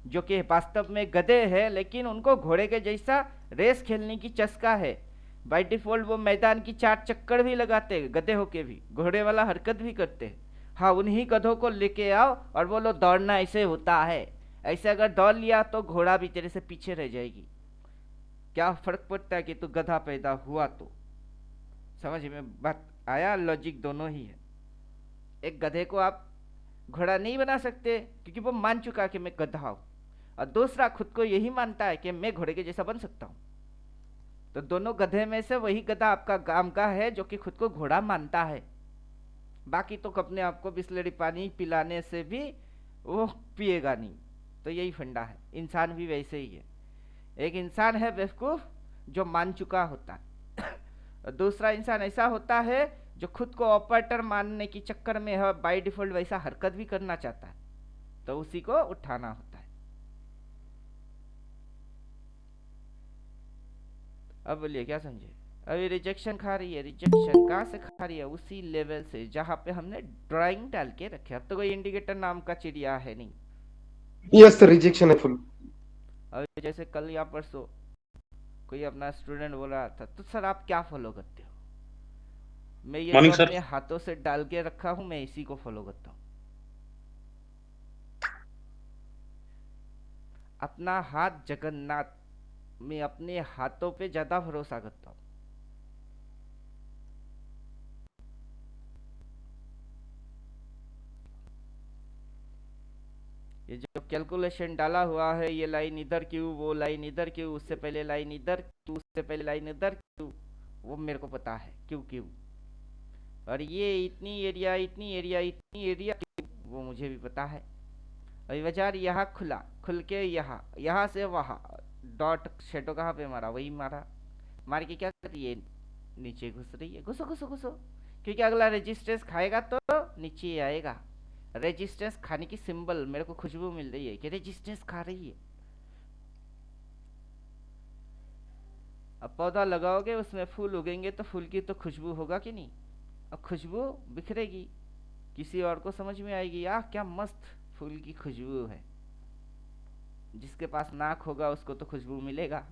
जो कि वास्तव में गधे हैं लेकिन उनको घोड़े के जैसा रेस खेलने की चस्का है। बाय डिफॉल्ट वो मैदान की 4 चक्कर भी लगाते हैं, गधे होके भी घोड़े वाला हरकत भी करते हैं। हाँ, उन्हीं गधों को लेके आओ और बोलो दौड़ना ऐसे होता है, ऐसे अगर दौड़ लिया तो घोड़ा भी तेरे से पीछे रह जाएगी। क्या फर्क पड़ता है कि तू गधा पैदा हुआ तो? समझ में बात आया? लॉजिक दोनों ही है। एक गधे को आप घोड़ा नहीं बना सकते क्योंकि वो मान चुका कि मैं गधा हूं, और दूसरा खुद को यही मानता है कि मैं घोड़े के जैसा बन सकता हूँ। तो दोनों गधे में से वही गधा आपका काम का है जो कि खुद को घोड़ा मानता है। बाकी तो अपने आप को बिस्लरी पानी पिलाने से भी वो पिएगा नहीं। तो यही फंडा है, इंसान भी वैसे ही है। एक इंसान है बेवकूफ जो मान चुका होता है, और दूसरा इंसान ऐसा होता है जो खुद को ऑपरेटर मानने की चक्कर में है, बाय डिफॉल्ट वैसा हरकत भी करना चाहता है, तो उसी को उठाना होता है। अब बोलिए क्या समझे। अभी रिजेक्शन खा रही है, रिजेक्शन कहाँ से खा रही है, उसी लेवल से जहाँ पे हमने ड्राइंग डाल के रखे। अब तो कोई इंडिकेटर नाम का चिड़िया है नहीं। यस सर, रिजेक्शन है फुल। अभी जैसे कल या परसों कोई अपना स्टूडेंट बोल रहा था, तो सर आप क्या फॉलो करते हो। मैं ये जो मॉर्निंग सर। अपने हाथों से डाल के रखा हूँ मैं इसी को फॉलो करता हूँ। अपना हाथ जगन्नाथ, मैं अपने हाथों पे ज्यादा भरोसा करता हूँ। ये जो कैलकुलेशन डाला हुआ है, ये लाइन इधर क्यों, वो लाइन इधर क्यों, उससे पहले लाइन इधर क्यों, उससे पहले लाइन इधर क्यों, वो मेरे को पता है क्यों क्यों। और ये इतनी एरिया इतनी एरिया इतनी एरिया क्यों, वो मुझे भी पता है। अभी बाजार यहाँ खुला, खुल के यहाँ, यहाँ से वहाँ डॉट शेडो कहाँ पे मारा, वही मारा। मार के क्या कर रही है, नीचे घुस रही है। घुसो घुसो घुसो, क्योंकि अगला रेजिस्टेंस खाएगा तो नीचे आएगा। रेजिस्टेंस खाने की सिंबल मेरे को खुशबू मिल रही है कि रेजिस्टेंस खा रही है। अब पौधा लगाओगे, उसमें फूल उगेंगे तो फूल की तो खुशबू होगा कि नहीं। अब खुशबू बिखरेगी, किसी और को समझ में आएगी, यार क्या मस्त फूल की खुशबू है। जिसके पास नाक होगा उसको तो खुशबू मिलेगा।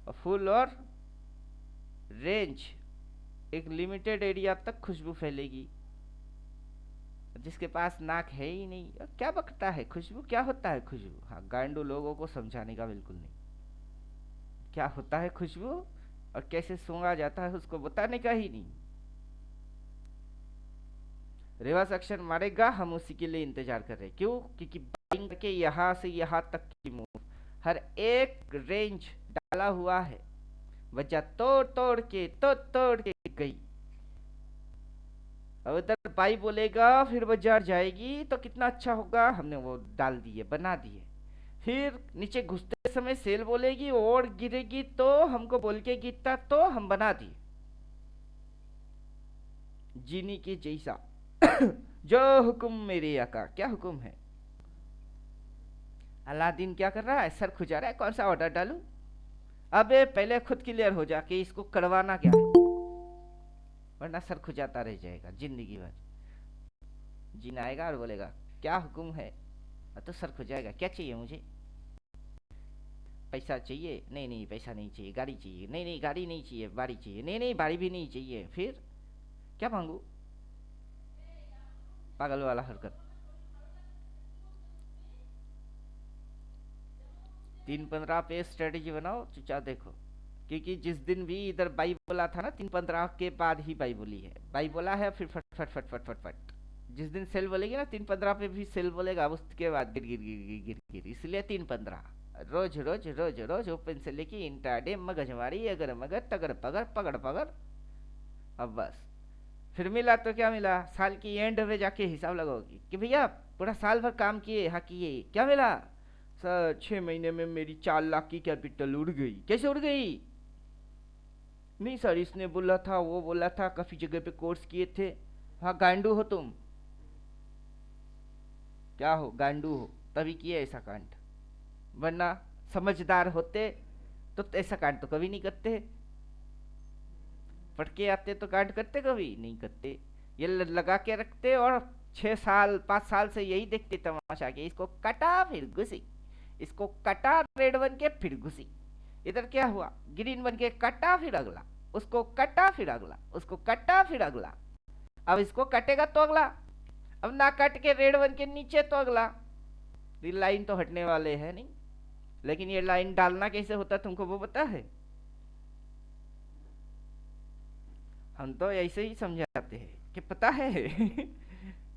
और फूल और रेंज, एक लिमिटेड एरिया तक खुशबू फैलेगी। जिसके पास नाक है ही नहीं, और क्या बकता है खुशबू, क्या होता है खुशबू। हाँ, गांडू लोगों को समझाने का बिल्कुल नहीं। क्या होता है खुशबू और कैसे सूंघा जाता है उसको बताने का ही नहीं। रिवर्स एक्शन मारेगा, हम उसी के लिए इंतजार कर रहे हैं। क्यों, क्योंकि बाइंग के यहाँ से यहाँ तक की मूव, हर एक रेंज डाला हुआ है। वजह तोड़ तोड़ के तोड़ के गई। अब इधर बाई बोलेगा फिर बाजार जाएगी तो कितना अच्छा होगा, हमने वो डाल दिए, बना दिए। फिर नीचे घुसते समय सेल बोलेगी और गिरेगी तो हमको बोल के गिरता तो हम बना दिए। जीनी के जैसा जो हुक्म मेरे आका, क्या हुक्म है। अलादीन क्या कर रहा है, सर खुजा रहा है, कौन सा ऑर्डर डालूं। अबे पहले खुद क्लियर हो जा कि इसको करवाना क्या है, वरना सर खुजाता रह जाएगा जिंदगी भर। जीन आएगा और बोलेगा क्या हुक्म है, तो सर खुजाएगा, क्या चाहिए मुझे। पैसा चाहिए, नहीं नहीं पैसा नहीं चाहिए। गाड़ी चाहिए, नहीं नहीं गाड़ी नहीं चाहिए, बाड़ी चाहिए, नहीं नहीं बाड़ी भी नहीं चाहिए। फिर क्या मांगू, पागल वाला हरकत। 3-15 पे स्ट्रेटेजी बनाओ, चुपचाप देखो। क्योंकि जिस दिन भी इधर बाई बोला था ना, 3-15 के बाद ही बाई बोली है। बाई बोला है फिर फट फट फट फट फट फट। जिस दिन सेल बोलेगी ना 3-15 पे भी सेल बोलेगा, उसके बाद गिर गिर गिर गिर गिर गिर। इसलिए 3-15 रोज रोज रोज रोज ओपन से लेके इंट्राडे मगजमारी, अगर मगर तगर पगर पकड़ पकड़। अब बस फिर मिला तो क्या मिला, साल की एंड में जाके हिसाब लगाओगी कि भैया पूरा साल भर काम किए, हाँ किए, क्या मिला। सर 6 महीने में मेरी 4 लाख की कैपिटल उड़ गई। कैसे उड़ गई, नहीं सर इसने बोला था, वो बोला था, काफी जगह पे कोर्स किए थे। हाँ गांडू हो तुम, क्या हो, गांडू हो तभी किए ऐसा कांड, वरना समझदार होते तो ऐसा कांड तो कभी नहीं करते। पटके आते तो कांड करते, कभी नहीं करते। ये लगा के रखते और 6 साल 5 साल से यही देखते तमाशा के, इसको कटा फिर घुसी, इसको कटा रेड बन के फिर घुसी। इधर क्या हुआ, ग्रीन बन के कटा फिर अगला, उसको कटा फिर अगला, उसको कटा फिर अगला। अब इसको कटेगा तो अगला, अब ना कट के रेड बन के नीचे तो अगला। ये लाइन तो हटने वाले है नहीं, लेकिन ये लाइन डालना कैसे होता है तुमको वो पता है। हम तो ऐसे ही समझाते हैं कि पता है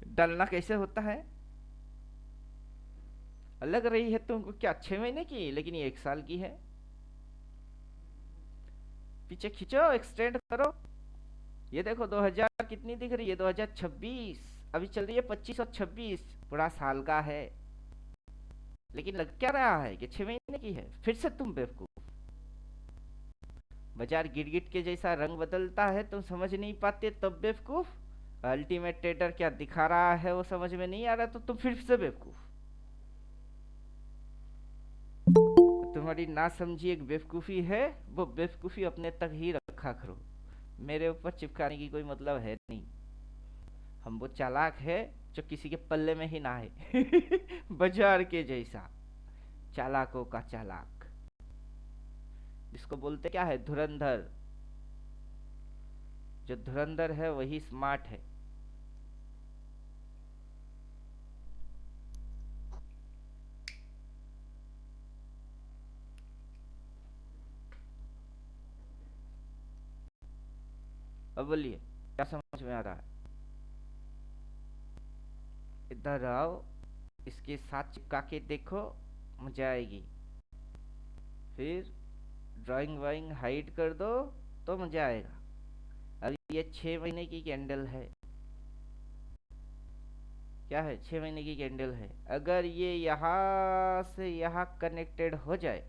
डालना कैसे होता है। लग रही है तुमको क्या 6 महीने की, लेकिन ये 1 साल की है। पीछे खींचो, एक्सटेंड करो। ये देखो 2000 कितनी दिख रही है, 2026, अभी चल रही है 25 और 26, पूरा साल का है। लेकिन लग क्या रहा है कि 6 महीने की है। फिर से तुम बेवकूफ, बाजार गिरगिट के जैसा रंग बदलता है, तुम समझ नहीं पाते तब बेवकूफ। अल्टीमेट ट्रेडर क्या दिखा रहा है वो समझ में नहीं आ रहा तो तुम फिर से बेवकूफ। तुम्हारी ना समझी एक बेवकूफ़ी है, वो बेवकूफ़ी अपने तक ही रखा करो, मेरे ऊपर चिपकाने की कोई मतलब है नहीं। हम वो चालाक है जो किसी के पल्ले में ही ना है। बाजार के जैसा, चालाकों का चालाक, जिसको बोलते क्या है, धुरंधर। जो धुरंधर है वही स्मार्ट है। अब बोलिए, क्या समझ में आ रहा है? इधर आओ, इसके साथ चिपका के देखो, मजा आएगी। फिर ड्राइंग वाइंग हाइड कर दो तो मजा आएगा। अब ये 6 महीने की कैंडल है। क्या है? 6 महीने की कैंडल है। अगर ये यहाँ से यहाँ कनेक्टेड हो जाए,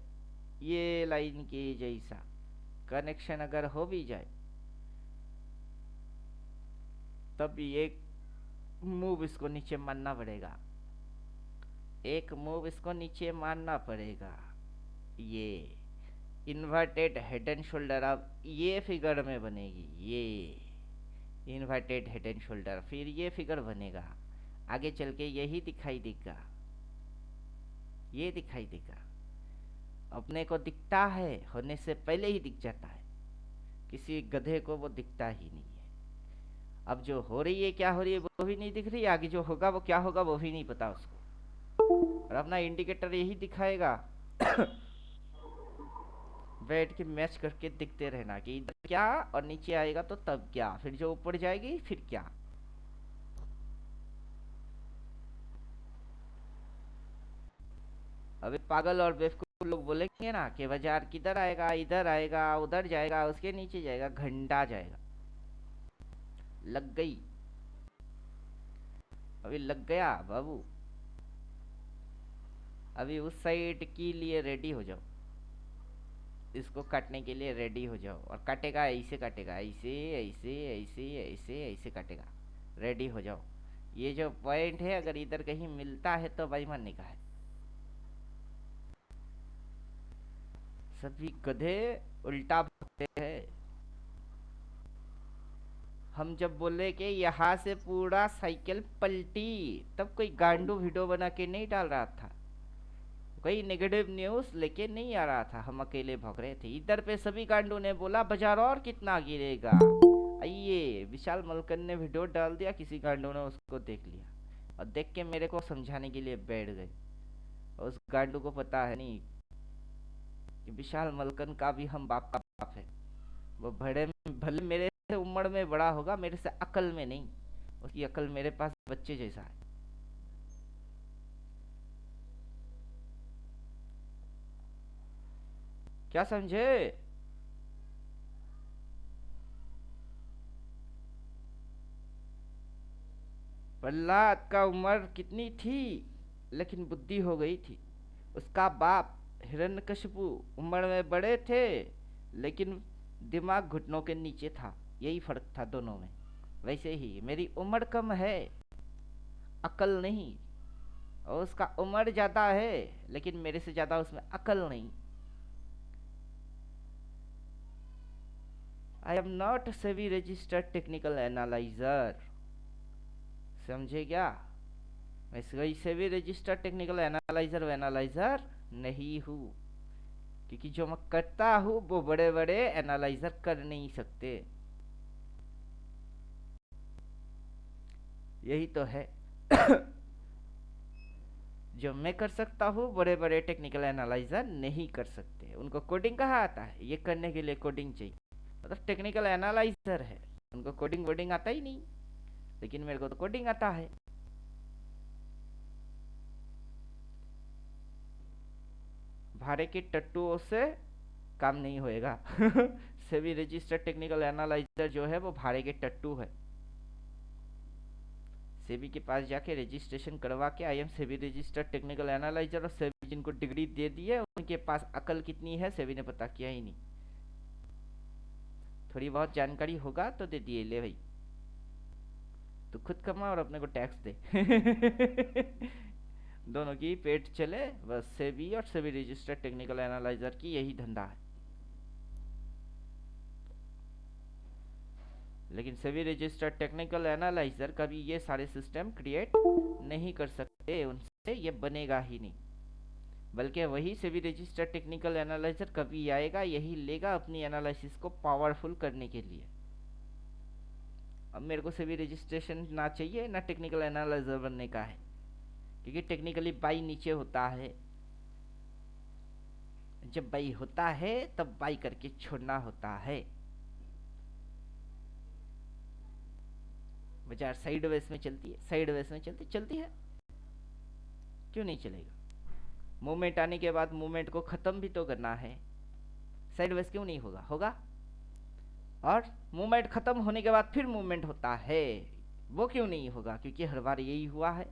ये लाइन के जैसा कनेक्शन अगर हो भी जाए, तब एक मूव इसको नीचे मानना पड़ेगा। एक मूव इसको नीचे मानना पड़ेगा। ये इन्वर्टेड हेड एंड शोल्डर अब ये फिगर में बनेगी। ये इन्वर्टेड हेड एंड शोल्डर, फिर ये फिगर बनेगा। आगे चल के यही दिखाई देगा, ये दिखाई देगा। अपने को दिखता है, होने से पहले ही दिख जाता है। किसी गधे को वो दिखता ही नहीं है। अब जो हो रही है, क्या हो रही है वो भी नहीं दिख रही, आगे जो होगा वो क्या होगा वो भी नहीं पता उसको। और अपना इंडिकेटर यही दिखाएगा। बैठ के मैच करके दिखते रहना कि इधर क्या, और नीचे आएगा तो तब क्या, फिर जो ऊपर जाएगी फिर क्या। अबे पागल और बेवकूफ लोग बोलेंगे ना कि बाजार किधर आएगा, इधर आएगा, उधर जाएगा, उसके नीचे जाएगा, घंटा जाएगा। लग गई, अभी लग गया बाबू। अभी उस साइड के लिए रेडी हो जाओ, इसको काटने के लिए रेडी हो जाओ। और काटेगा ऐसे, काटेगा ऐसे ऐसे ऐसे ऐसे ऐसे काटेगा। रेडी हो जाओ। ये जो पॉइंट है अगर इधर कहीं मिलता है तो बेईमानी का है। सभी गधे उल्टा भगते हैं। हम जब बोले कि यहाँ से पूरा साइकिल पलटी, तब कोई गांडू वीडियो बना के नहीं डाल रहा था, कोई नेगेटिव न्यूज लेके नहीं आ रहा था। हम अकेले भग रहे थे। इधर पे सभी गांडू ने बोला बाजार और कितना गिरेगा। आइए, विशाल मलकन ने वीडियो डाल दिया, किसी गांडू ने उसको देख लिया और देख के मेरे को समझाने के लिए बैठ गए। और उस गांडू को पता है नहीं कि विशाल मलकन का भी हम बाप का बाप है। वो बड़े भले मेरे से उम्र में बड़ा होगा, मेरे से अकल में नहीं। उसकी अकल मेरे पास बच्चे जैसा है। क्या समझे? प्रहलाद का उम्र कितनी थी, लेकिन बुद्धि हो गई थी। उसका बाप हिरण्यकशिपु उम्र में बड़े थे, लेकिन दिमाग घुटनों के नीचे था। यही फर्क था दोनों में। वैसे ही मेरी उम्र कम है, अकल नहीं। और उसका उम्र ज़्यादा है, लेकिन मेरे से ज़्यादा उसमें अकल नहीं। आई एम नॉट सेवी रजिस्टर्ड टेक्निकल एनालाइजर। समझे क्या? मैं से भी रजिस्टर्ड टेक्निकल एनालाइजर एनालाइजर नहीं हूँ। क्योंकि जो मैं करता हूँ वो बड़े बड़े एनालाइजर कर नहीं सकते। यही तो है। जो मैं कर सकता हूँ बड़े बड़े टेक्निकल एनालाइजर नहीं कर सकते। उनको कोडिंग कहाँ आता है? ये करने के लिए कोडिंग चाहिए। मतलब टेक्निकल एनालाइजर है, उनको कोडिंग वोडिंग आता ही नहीं, लेकिन मेरे को तो कोडिंग आता है। भाड़े के टट्टुओं से काम नहीं होएगा। सेबी रजिस्टर्ड टेक्निकल एनालाइजर जो है वो भाड़े के टट्टू है। सेबी के पास जाके रजिस्ट्रेशन करवा के I am SEBI registered technical analyser, और सेबी जिनको डिग्री दे दी है उनके पास अकल कितनी है सेबी ने पता किया ही नहीं। थोड़ी बहुत जानकारी होगा तो दे दिए, ले भाई तू खुद कमा और अपने को टैक्स दे। दोनों की पेट चले, बस सेबी और सेबी रजिस्टर्ड टेक्निकल एनालाइजर की यही धंधा है। लेकिन सेबी रजिस्टर्ड टेक्निकल एनालाइजर कभी ये सारे सिस्टम क्रिएट नहीं कर सकते, उनसे ये बनेगा ही नहीं। बल्कि वही सेबी रजिस्टर्ड टेक्निकल एनालाइजर कभी आएगा, यही लेगा अपनी एनालिसिस को पावरफुल करने के लिए। अब मेरे को सेबी रजिस्ट्रेशन ना चाहिए, ना टेक्निकल एनालाइजर बनने का है, क्योंकि टेक्निकली बाई नीचे होता है। जब बाई होता है तब बाई करके छोड़ना होता है। बाजार साइड वेज में चलती है, साइड वेज में चलती है, क्यों नहीं चलेगा? मूवमेंट आने के बाद मूवमेंट को खत्म भी तो करना है, साइड वेज क्यों नहीं होगा? होगा। और मूवमेंट खत्म होने के बाद फिर मूवमेंट होता है, वो क्यों नहीं होगा? क्योंकि हर बार यही हुआ है।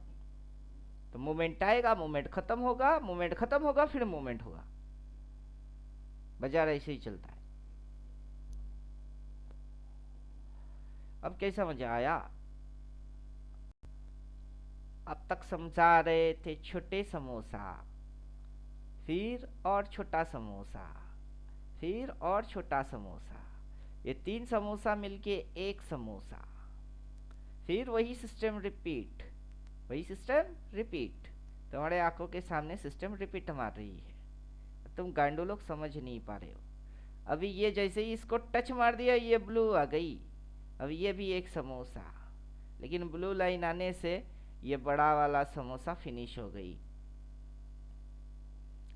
तो मूवमेंट आएगा, मूवमेंट खत्म होगा, मूवमेंट खत्म होगा, फिर मूवमेंट होगा। बाजार ऐसे ही चलता है। अब कैसा मजा आया? अब तक समझा रहे थे छोटे समोसा, फिर और छोटा समोसा, फिर और छोटा समोसा, ये 3 समोसा मिलके एक समोसा, फिर वही सिस्टम रिपीट, वही सिस्टम रिपीट। तुम्हारे आंखों के सामने सिस्टम रिपीट मार रही है, तुम गांडू लोग समझ नहीं पा रहे हो। अभी ये जैसे ही इसको टच मार दिया, ये ब्लू आ गई, अब ये भी एक समोसा, लेकिन ब्लू लाइन आने से ये बड़ा वाला समोसा फिनिश हो गई।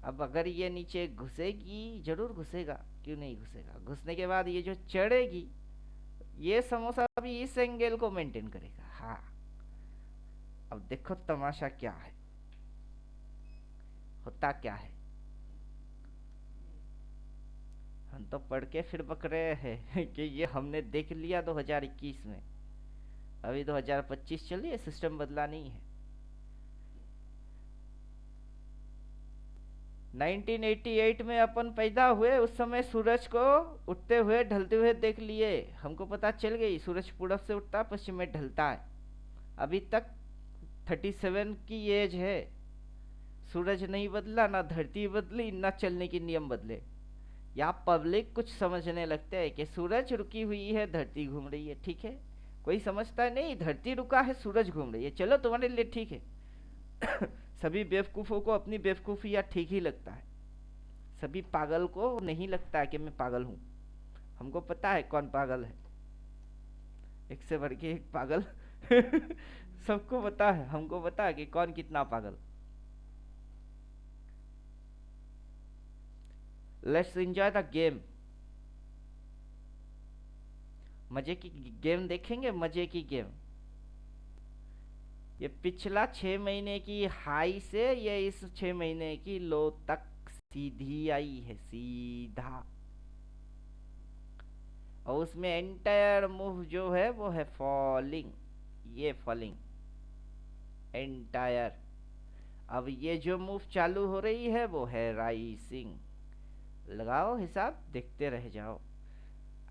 अब अगर ये नीचे घुसेगी, जरूर घुसेगा, क्यों नहीं घुसेगा? घुसने के बाद ये जो चढ़ेगी, ये समोसा भी इस एंगल को मेंटेन करेगा। हाँ, अब देखो तमाशा क्या है, होता क्या है। हम तो पढ़ के फिर बक रहे हैं कि ये हमने देख लिया 2021 में, अभी 2025 चल रही है, सिस्टम बदला नहीं है। 1988 में अपन पैदा हुए, उस समय सूरज को उठते हुए ढलते हुए देख लिए, हमको पता चल गई सूरज पूरब से उठता पश्चिम में ढलता है। अभी तक 37 की एज है, सूरज नहीं बदला, ना धरती बदली, ना चलने के नियम बदले। यहाँ पब्लिक कुछ समझने लगते हैं कि सूरज रुकी हुई है, धरती घूम रही है, ठीक है। कोई समझता है नहीं, धरती रुका है, सूरज घूम रही है, चलो तुम्हारे लिए ठीक है। सभी बेवकूफ़ों को अपनी बेवकूफ़ियाँ ठीक ही लगता है, सभी पागल को नहीं लगता है कि मैं पागल हूँ। हमको पता है कौन पागल है, एक से बढ़ के एक पागल। सबको पता है, हमको पता है कि कौन कितना पागल। Let's enjoy the game. मजे की गेम देखेंगे, मजे की गेम। ये पिछला 6 महीने की हाई से ये इस 6 महीने की लो तक सीधी आई है, सीधा। और उसमें एंटायर मूव जो है वो है फॉलिंग, ये फॉलिंग एंटायर। अब ये जो मूव चालू हो रही है वो है राइसिंग। लगाओ हिसाब, देखते रह जाओ।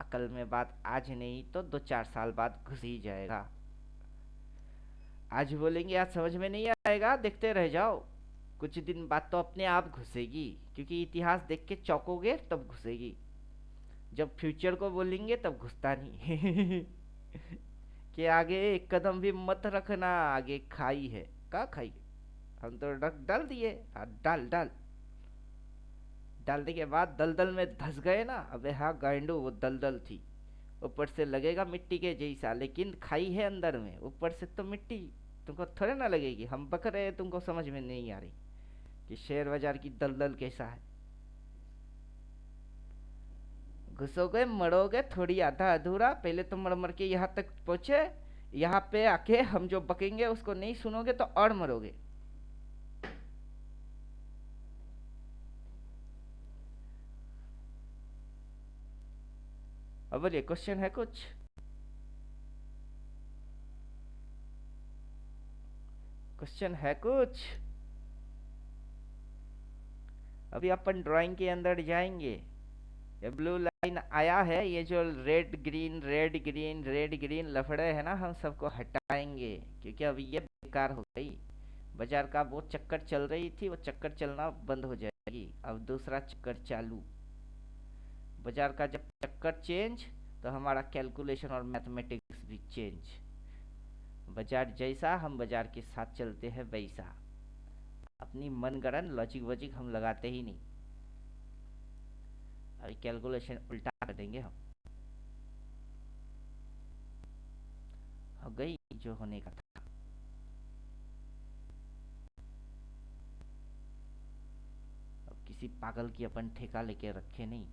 अकल में बात आज नहीं तो 2-4 साल बाद घुस ही जाएगा। आज बोलेंगे आज समझ में नहीं आएगा, देखते रह जाओ, कुछ दिन बाद तो अपने आप घुसेगी, क्योंकि इतिहास देख के चौंकोगे तब घुसेगी। जब फ्यूचर को बोलेंगे तब घुसता नहीं। कि आगे एक कदम भी मत रखना, आगे खाई है। का खाई? हम तो रख डाल दिए, डाल डाल डालने के बाद दलदल में धस गए ना। अबे हाँ गांडू, वो दलदल थी, ऊपर से लगेगा मिट्टी के जैसा, लेकिन खाई है अंदर में, ऊपर से तो मिट्टी तुमको थोड़े ना लगेगी। हम बक रहे, तुमको समझ में नहीं आ रही कि शेयर बाजार की दलदल कैसा है। घुसोगे, मरोगे थोड़ी, आधा अधूरा। पहले तो मर मर के यहाँ तक पहुंचे, यहाँ पे आके हम जो बकेंगे उसको नहीं सुनोगे तो और मरोगे। अब बोलिए, क्वेश्चन है कुछ? क्वेश्चन है कुछ? अभी अपन ड्राइंग के अंदर जाएंगे। ये ब्लू लाइन आया है, ये जो red green red green red green लफड़े है ना, हम सबको हटाएंगे, क्योंकि अब ये बेकार हो गई। बाजार का वो चक्कर चल रही थी, वो चक्कर चलना बंद हो जाएगी, अब दूसरा चक्कर चालू। बाजार का जब चक्कर चेंज, तो हमारा कैलकुलेशन और मैथमेटिक्स भी चेंज। बाजार जैसा, हम बाजार के साथ चलते हैं वैसा। अपनी मनगढ़ंत लॉजिक वॉजिक हम लगाते ही नहीं। अभी कैलकुलेशन उल्टा कर देंगे हम। हो गई जो होने का था। अब किसी पागल की अपन ठेका लेके रखे नहीं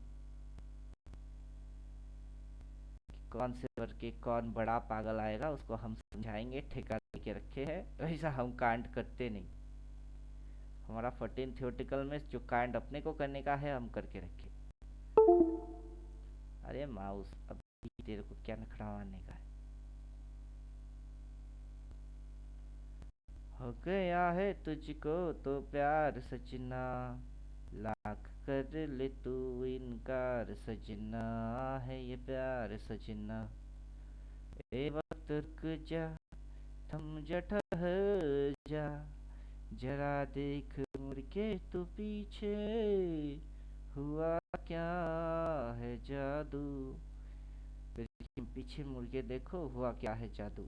कि कौन से वर्ग के कौन बड़ा पागल आएगा उसको हम समझाएंगे, ठेका लेके रखे हैं वैसा हम कांड करते नहीं। हमारा 14 थियोटिकल में जो कांड अपने को करने का है हम करके रखे। अरे माउस, अब तेरे को क्या नखरा मारने का है? हो गया है तुझको तो प्यार सजना, लाख कर ले तू इनकार सजना, है ये प्यार सजना। ए वक्त रुक जा, थम जा ठहर जा, जरा देख मुड़ के तू पीछे, हुआ क्या है जादू। फिर पीछे मुड़ के देखो, हुआ क्या है जादू।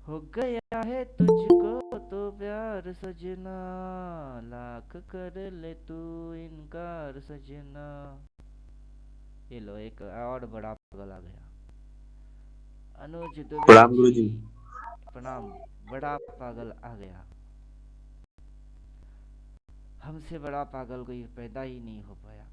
हो गया है तुझको तो प्यार सजना, लाख कर ले तू इनकार सजना। ये लो, एक और बड़ा पागल आ गया। अनुज दुबे प्रणाम जी, गुरुजी। प्रणाम। बड़ा पागल आ गया। हमसे बड़ा पागल कोई पैदा ही नहीं हो पाया।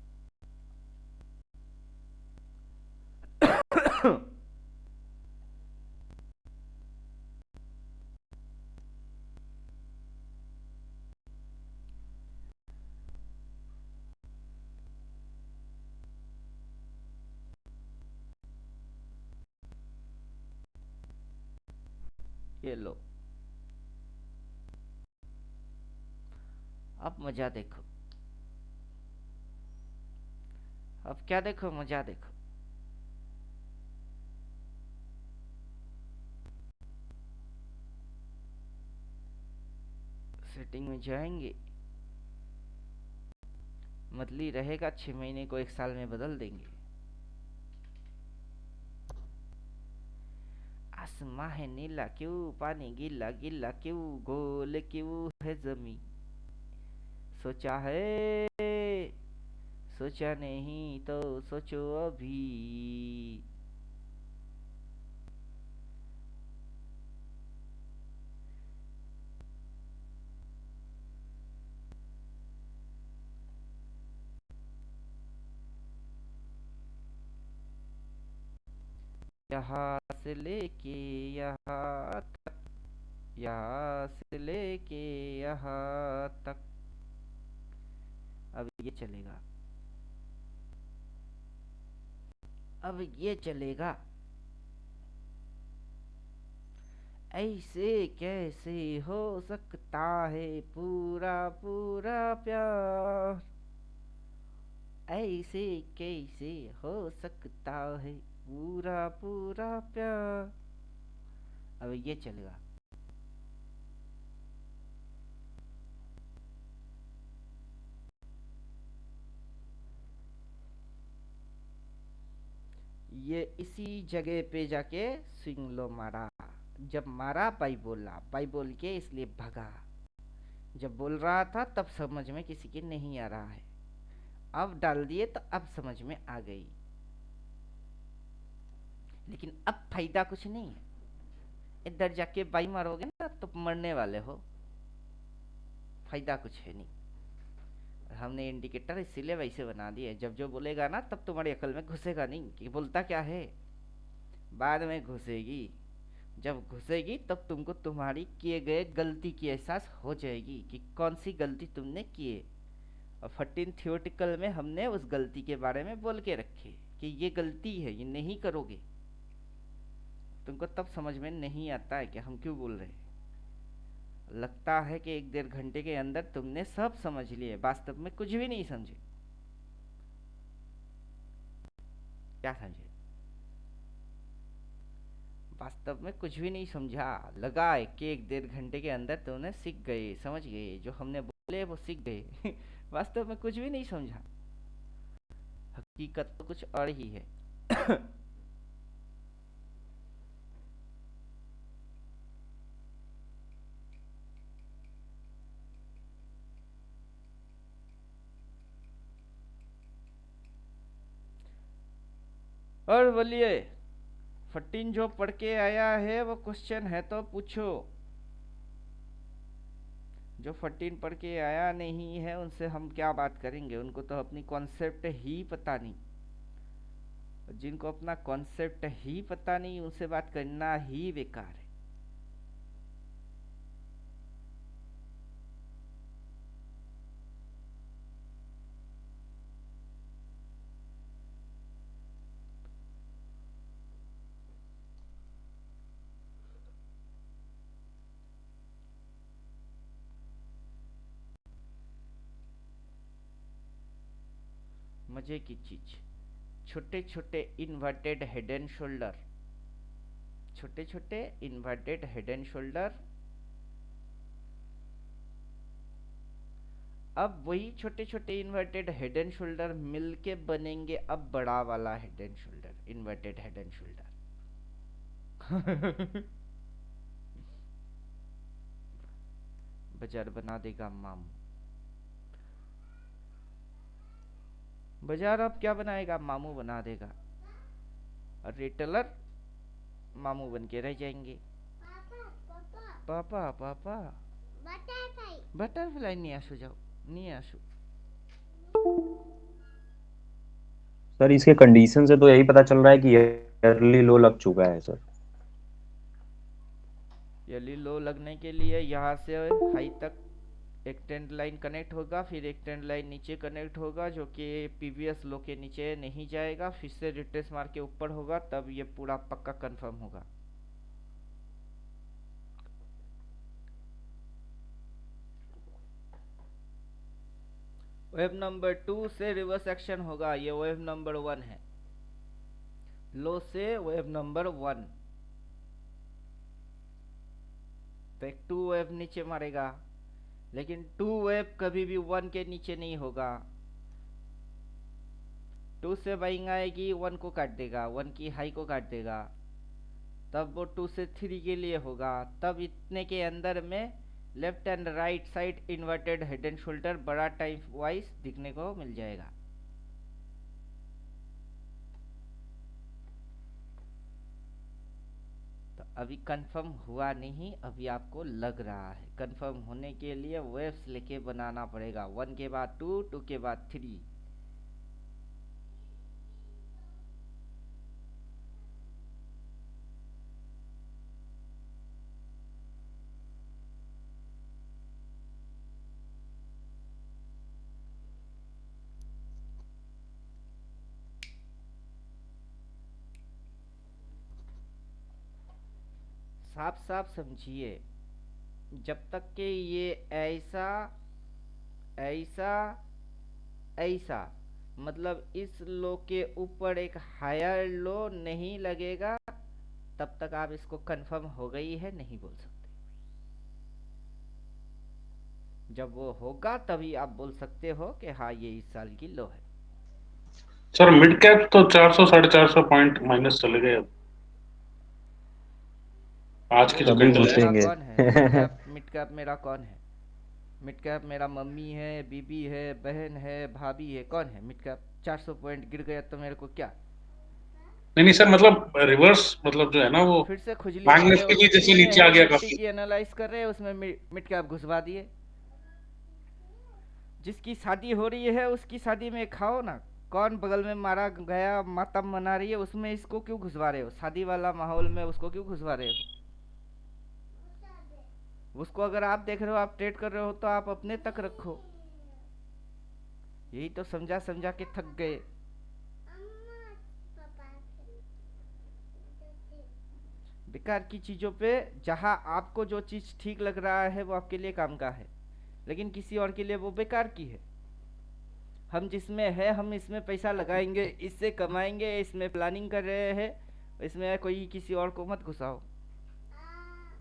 ये लो, अब मजा देखो। अब क्या देखो, मजा देखो। सेटिंग में जाएंगे, मतली रहेगा 6 महीने को 1 साल में बदल देंगे। आसमां है नीला क्यों, पानी गीला गीला क्यों, गोल क्यों है जमी। सोचा है, सोचा नहीं तो सोचो अभी। यहाँ से लेके यहाँ तक, यहाँ से लेके यहाँ तक। अब ये चलेगा, अब ये चलेगा। ऐसे कैसे हो सकता है पूरा पूरा प्यार, ऐसे कैसे हो सकता है पूरा पूरा प्यार। अब ये चलेगा। ये इसी जगह पे जाके स्विंग लो मारा। जब मारा बाई बोला, बाई बोल के इसलिए भगा। जब बोल रहा था तब समझ में किसी के नहीं आ रहा है, अब डाल दिए तो अब समझ में आ गई। लेकिन अब फायदा कुछ नहीं है। इधर जाके बाई मारोगे ना तो मरने वाले हो, फायदा कुछ है नहीं। हमने इंडिकेटर इसीलिए वैसे बना दिए, जब जो बोलेगा ना तब तुम्हारी अकल में घुसेगा नहीं कि बोलता क्या है। बाद में घुसेगी, जब घुसेगी तब तुमको तुम्हारी किए गए गलती की एहसास हो जाएगी कि कौन सी गलती तुमने की है। और 14 थियोटिकल में हमने उस गलती के बारे में बोल के रखे कि ये गलती है, ये नहीं करोगे। तुमको तब समझ में नहीं आता है कि हम क्यों बोल रहे हैं। लगता है कि 1-1.5 घंटे के अंदर तुमने सब समझ लिए, वास्तव में कुछ भी नहीं समझे। क्या समझे? वास्तव में कुछ भी नहीं समझा। लगा है कि 1 डेढ़ घंटे के अंदर तुमने सीख गए, समझ गए, जो हमने बोले वो सीख गए। वास्तव में कुछ भी नहीं समझा। हकीकत तो कुछ और ही है। और बोलिए, 14 जो पढ़ के आया है वो क्वेश्चन है तो पूछो। जो 14 पढ़ के आया नहीं है उनसे हम क्या बात करेंगे, उनको तो अपनी कॉन्सेप्ट ही पता नहीं। जिनको अपना कॉन्सेप्ट ही पता नहीं उनसे बात करना ही बेकार है। मजे की चीज, छोटे छोटे इन्वर्टेड हेड एंड शोल्डर, छोटे छोटे इन्वर्टेड हेड एंड शोल्डर। अब वही छोटे छोटे इन्वर्टेड हेड एंड शोल्डर मिलके बनेंगे अब बड़ा वाला head and shoulder, inverted head and shoulder. बाजार बना देगा मामू। बाजार अब क्या बनाएगा, मामू बना देगा। और रिटेलर मामू बन के रह जाएंगे। पापा पापा बटरफ्लाई नहीं आसू, जाओ नहीं आसू। सर इसके कंडीशन से तो यही पता चल रहा है कि ईयरली लो लग चुका है सर। ईयरली लो लगने के लिए यहाँ से हाई तक एक ट्रेंड लाइन कनेक्ट होगा, फिर एक ट्रेंड लाइन नीचे कनेक्ट होगा जो कि प्रीवियस लो के नीचे नहीं जाएगा, फिर से रिट्रेस मार के ऊपर होगा, तब ये पूरा पक्का कंफर्म होगा। वेव नंबर 2 से रिवर्स एक्शन होगा, ये वेव नंबर 1 है। लो से वेव नंबर 1, तो एक 2 वेव नीचे मारेगा, लेकिन 2 वेव कभी भी 1 के नीचे नहीं होगा। 2 से बाइंग आएगी, 1 को काट देगा, 1 की हाई को काट देगा, तब वो 2 से 3 के लिए होगा। तब इतने के अंदर में left and right side inverted head and shoulder बड़ा टाइम वाइज दिखने को मिल जाएगा। तो अभी कंफर्म हुआ नहीं, अभी आपको लग रहा है। कंफर्म होने के लिए वेव्स लेके बनाना पड़ेगा, 1 के बाद 2, 2 के बाद 3। साफ साफ समझिए, जब तक कि ये ऐसा ऐसा ऐसा मतलब इस लो के ऊपर एक हायर लो नहीं लगेगा, तब तक आप इसको कंफर्म हो गई है नहीं बोल सकते। जब वो होगा तभी आप बोल सकते हो कि हाँ ये इस साल की लो है। सर मिड कैप तो 400 450 पॉइंट माइनस चले गए अब आज की जो तभी कैंडल है। मेरा पूछेंगे। कौन है मिड कैप मेरा कौन है? मिड कैप मेरा मम्मी है, बीबी है, बहन है, भाभी है। कौन है मिड कैप? 400 पॉइंट गिर गया तो मेरे को क्या? नहीं सर, मतलब रिवर्स, मतलब जो है ना वो फिर से खुजली बैंक मारे, वो निफ्टी भी निफ्टी जैसे में नीचे आ है, गया निफ्टी काफी। की एनालाइज कर रहे हैं, उसमें मिड कैप घुसवा दिए। जिसकी शादी हो रही है उसकी शादी में खाओ ना। कौन बगल में मारा गया मातम मना रही है, उसमें इसको क्यों घुसवा रहे हो? शादी वाला माहौल में उसको क्यों घुसवा रहे हो? उसको अगर आप देख रहे हो, आप ट्रेड कर रहे हो, तो आप अपने तक रखो। यही तो समझा समझा के थक गए। बेकार की चीजों पे, जहां आपको जो चीज ठीक लग रहा है वो आपके लिए काम का है, लेकिन किसी और के लिए वो बेकार की है। हम जिसमें है हम इसमें पैसा लगाएंगे, इससे कमाएंगे, इसमें प्लानिंग कर रहे हैं, इसमें कोई किसी और को मत घुसाओ।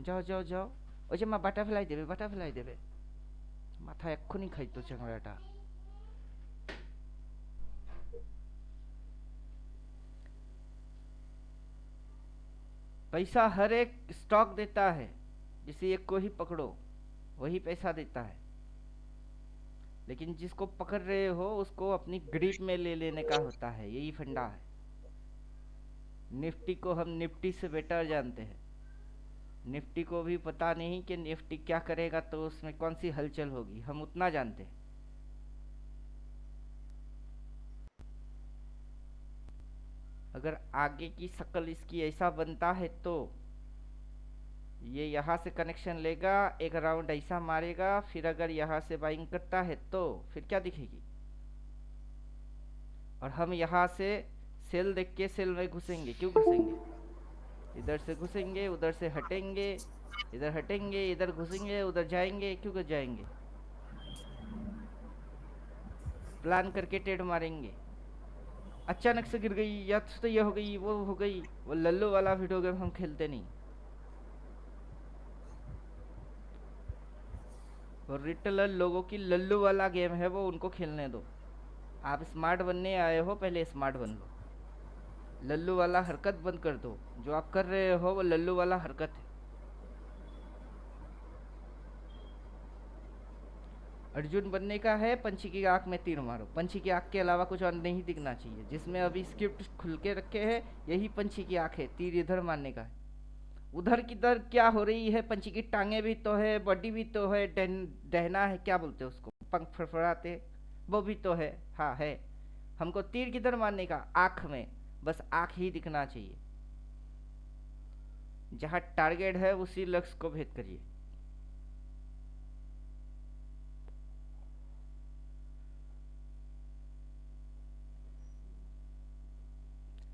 যাও যাও যাও, ওই যে মা বাটারফ্লাই দেবে, মাথা এক্ষুনি খাইতো চ্যাংড়াটা। पैसा हर एक स्टॉक देता है, किसी एक को ही पकड़ो वही पैसा देता है, लेकिन जिसको पकड़ रहे हो उसको अपनी ग्रिप में ले लेने का होता है, यही फंडा है। निफ्टी को हम निफ्टी से बेटर जानते हैं। निफ्टी को भी पता नहीं कि निफ्टी क्या करेगा तो उसमें कौन सी हलचल होगी, हम उतना जानते हैं। अगर आगे की शक्ल इसकी ऐसा बनता है तो ये यहाँ से कनेक्शन लेगा, एक राउंड ऐसा मारेगा, फिर अगर यहाँ से बाइंग करता है तो फिर क्या दिखेगी, और हम यहाँ से सेल देख के सेल में घुसेंगे। क्यों घुसेंगे? इधर से घुसेंगे, उधर से हटेंगे, इधर हटेंगे, इधर घुसेंगे, उधर जाएंगे। क्यों जाएंगे? प्लान करके ट्रेड मारेंगे। अचानक से गिर गई, या तो ये हो गई, वो हो गई, वो लल्लू वाला वीडियो गेम हम खेलते नहीं। और रिटेलर लोगों की लल्लू वाला गेम है वो, उनको खेलने दो। आप स्मार्ट बनने आए हो, पहले स्मार्ट बन लो। लल्लू वाला हरकत बंद कर दो, जो आप कर रहे हो वो लल्लू वाला हरकत है। अर्जुन बनने का है, पंछी की आंख में तीर मारो। पंछी की आंख के अलावा कुछ और नहीं दिखना चाहिए। जिसमें अभी स्क्रिप्ट खुल के रखे हैं यही पंछी की आंख है, तीर इधर मारने का है। उधर किधर क्या हो रही है? पंछी की टांगे भी तो है, बॉडी भी तो है, डहना है, क्या बोलते हैं उसको, पंख फड़फड़ाते, वो भी तो है। हाँ है। हमको तीर किधर मारने का? आंख में, बस आंख ही दिखना चाहिए। जहां टारगेट है उसी लक्ष्य को भेद करिए।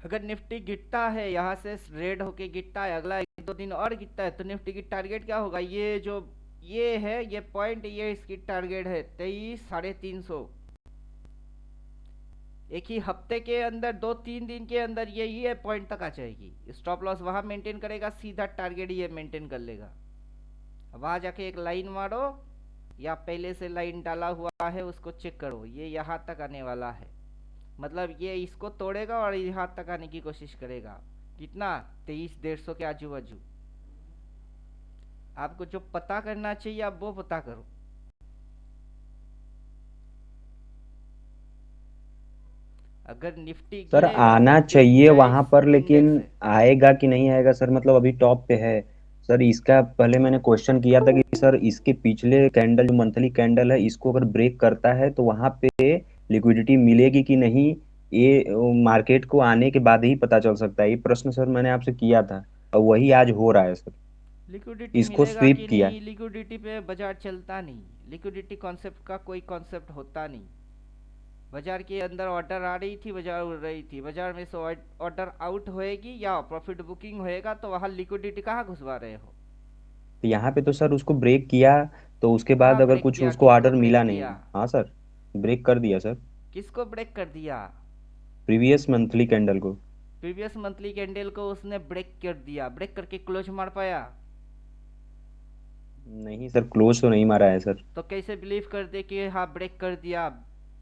अगर निफ्टी गिरता है, यहाँ से रेड होके गिरता है, अगला 1-2 दिन और गिरता है, तो निफ्टी की टारगेट क्या होगा? ये जो ये है, ये पॉइंट, ये इसकी टारगेट है 23,350। एक ही हफ्ते के अंदर, 2-3 दिन के अंदर ये पॉइंट तक आ जाएगी। स्टॉप लॉस वहां मेंटेन करेगा, सीधा टारगेट ये मेंटेन कर लेगा। वहां जाके एक लाइन मारो, या पहले से लाइन डाला हुआ है उसको चेक करो, ये यहाँ तक आने वाला है, मतलब ये इसको तोड़ेगा और यहाँ तक आने की कोशिश करेगा। कितना? 23,150 के आजू बाजू। आपको जो पता करना चाहिए आप वो पता करो। अगर निफ्टी सर गिरेगा आना तो चाहिए गिर वहां पर, जाए लेकिन इंडेक्स है। आएगा कि नहीं आएगा सर? मतलब अभी टॉप पे है सर। इसका पहले मैंने क्वेश्चन किया था कि सर इसके पिछले कैंडल, जो मंथली कैंडल है, इसको अगर ब्रेक करता है तो वहां पे लिक्विडिटी मिलेगी कि नहीं, ये मार्केट को आने के बाद ही पता चल सकता है। ये प्रश्न सर मैंने आपसे किया था और वही आज हो रहा है सर। लिक्विडिटी इसको मिलेगा स्वीप कि किया। नहीं, लिक्विडिटी पे बाजार चलता नहीं। लिक्विडिटी कॉन्सेप्ट का कोई कॉन्सेप्ट होता नहीं। बाजार के अंदर ऑर्डर आ रही थी, बाजार उड़ रही थी, बाजार में से ऑर्डर आउट होएगी या प्रॉफिट बुकिंग होएगा, तो वहां लिक्विडिटी कहाँ घुसवा रहे हो? तो यहाँ पे तो सर उसको ब्रेक किया, तो उसके बाद कहाँ अगर ब्रेक कुछ किया? उसको किसको ऑर्डर ब्रेक मिला किया? नहीं। हाँ सर, ब्रेक कर दिया सर, किसको ब्रेक कर दिया? प्रीवियस मंथली कैंडल को। प्रीवियस मंथली कैंडल को उसने ब्रेक कर दिया। ब्रेक करके क्लोज मार पाया? नहीं सर, क्लोज तो नहीं मारा है सर। तो कैसे बिलीव कर दे कि हाँ ब्रेक कर दिया?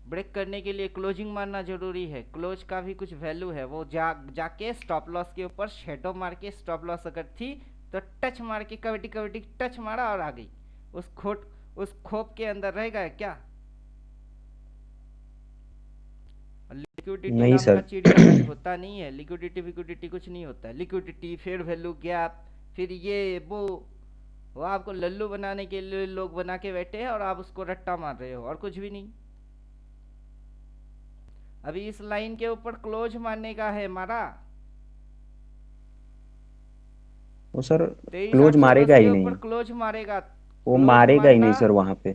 ब्रेक करने के लिए क्लोजिंग मारना जरूरी है। क्लोज का भी कुछ वैल्यू है। वो जाके स्टॉप लॉस के ऊपर शेडो मार के, स्टॉप लॉस अगर थी तो टच मार के, कवटी कवटी टच मारा और आ गई। उस खोप के अंदर रहेगा क्या? लिक्विडिटी नहीं नाम का सर। चिड़िया कुछ होता नहीं है। लिक्विडिटी कुछ नहीं होता है। लिक्विडिटी, फेयर वैल्यू गैप, फिर ये वो आपको लल्लू बनाने के लिए लोग बना के बैठे हैं और आप उसको रट्टा मार रहे हो, और कुछ भी नहीं। अभी इस लाइन के ऊपर क्लोज मारने का है, मारा वो सर 23,810 क्लोज मारेगा के ही ऊपर नहीं, क्लोज मारेगा। वो क्लोज मारेगा ही नहीं मारना, सर वहां पे।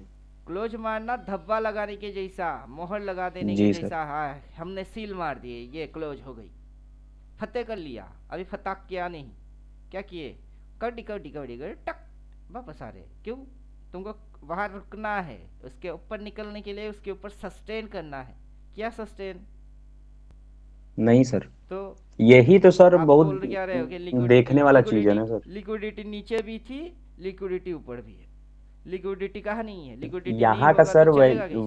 क्लोज मारना धब्बा लगाने के जैसा, मोहर लगा देने के जी सर। जैसा। हाँ, हमने सील मार दिए, ये क्लोज हो गई, फतेह कर लिया। अभी फतह किया नहीं, क्या किए? कड़ी टक, वापस आ रहे। क्यों? तुमको वहां रुकना है, उसके ऊपर निकलने के लिए उसके ऊपर सस्टेन करना है। क्या सस्टेन? नहीं सर, तो यही तो सर आप बहुत बोल क्या रहे हो कि लिक्विडिटी देखने वाला चीज है लिक्विडिटी ना सर। लिक्विडिटी नीचे भी थी, लिक्विडिटी ऊपर भी है। लिक्विडिटी कहाँ नहीं है? लिक्विडिटी नहीं यहाँ का होगा तो सर चलेगा कैसे?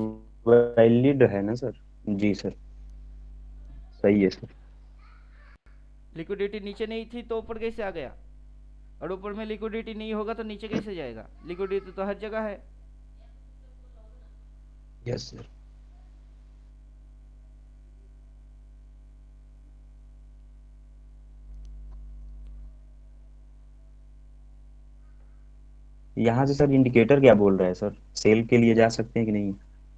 वैलिड है ना सर। जी सर, सही है सर। लिक्विडिटी नीचे नहीं थी तो ऊपर कैसे आ गया? और ऊपर में लिक्विडिटी नहीं होगा तो नीचे कैसे जाएगा? लिक्विडिटी तो हर जगह है। Yes sir. यहाँ से सर इंडिकेटर क्या बोल रहा है सर, सेल के लिए जा सकते हैं कि नहीं?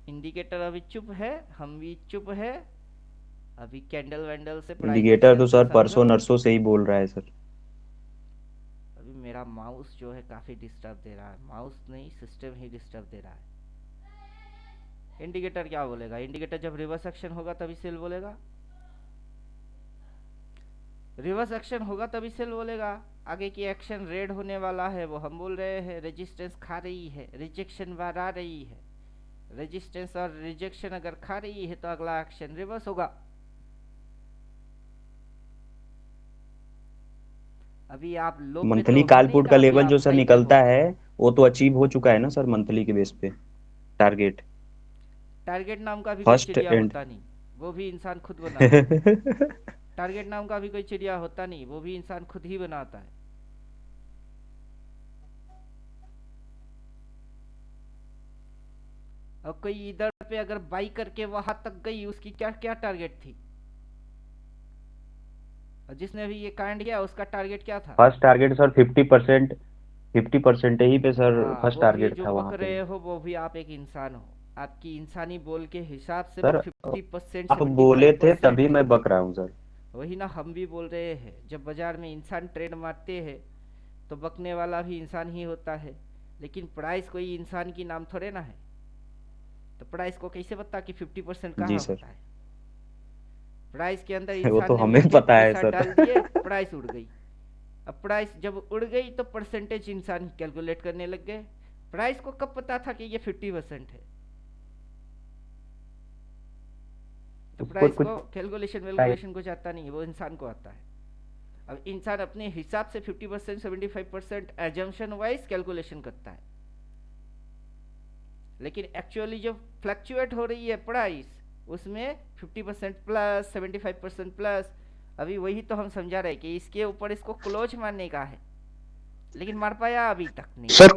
इंडिकेटर अभी चुप है, हम भी चुप है। अभी कैंडल वैंडल से प्राइस इंडिकेटर तो एक्शन को सर समझो। परसों नरसों से ही बोल रहा है सर। अभी मेरा माउस जो है काफी डिस्टर्ब दे रहा है, माउस नहीं सिस्टम ही डिस्टर्ब दे रहा है। इंडिकेटर क्या बोलेगा? इंडिकेटर जब रिवर्स एक्शन होगा तभी सेल बोलेगा। रिवर्स एक्शन होगा तभी सेल बोलेगा। आगे की एक्शन रेड होने वाला है, वो हम बोल रहे हैं रेजिस्टेंस खा रही है, रिजेक्शन बार आ रही है। रेजिस्टेंस और रिजेक्शन अगर खा रही है तो अगला एक्शन रिवर्स होगा। अभी आप लो पे मंथली तो हो कॉल नहीं पुट ना, का अभी लेवल जो आप सर हाई पे हो। निकलता है वो तो अचीव हो चुका है ना सर, मंथली के बेस पे टारगेट। टारगेट नाम का भी कोई फर्स्ट चिड़िया एंड होता नहीं, वो भी इंसान खुद बनाता है। टारगेट नाम का भी कोई चिड़िया होता नहीं, वो भी इंसान खुद ही बनाता है। और कोई इधर पे अगर बाई करके वहां तक गई, उसकी क्या क्या टारगेट थी? और जिसने भी ये कांड किया उसका टारगेट क्या था? फर्स्ट टारगेट सर 50%, 50% ही पे सर हाँ, फर्स्ट वो भी टारगेट जो था बक वहां पे। रहे हो वो भी आप एक इंसान हो। आपकी इंसानी बोल के हिसाब से वो सर 50% आप 75% बोले थे परसेंट तभी है। मैं बक रहा हूँ सर। वही ना हम भी बोल रहे हैं, जब बाजार में इंसान ट्रेड मारते हैं तो बकने वाला भी इंसान ही होता है। लेकिन प्राइस कोई इंसान की नाम थोड़े ना है। तो प्राइस को कैसे पता कि 50% जी कहाँ सर। होता है? प्राइस के अंदर वो इंसान तो ने हमें मिलके पता है पैसा सर। डाल दिए, प्राइस उड़ गई। अब प्राइस जब उड़ गई तो परसेंटेज इंसान कैलकुलेट करने लग गए। प्राइस को कब पता था कि ये 50% है? तो उसको प्राइस कुछ को कैलकुलेशन पता ही। वेलकुलेशन कुछ आता नहीं है, वो इंसान को आता है। अब इंसान अपने हिसाब से 50% 75% एजम्पशन वाइज कैलकुलेशन करता है। लेकिन एक्चुअली जो फ्लक्चुएट हो रही है प्राइस, उसमें 50% प्लस 75% प्लस। अभी वही तो हम समझा रहे कि इसके ऊपर इसको क्लोज मारने का है, लेकिन मार पाया अभी तक नहीं। सर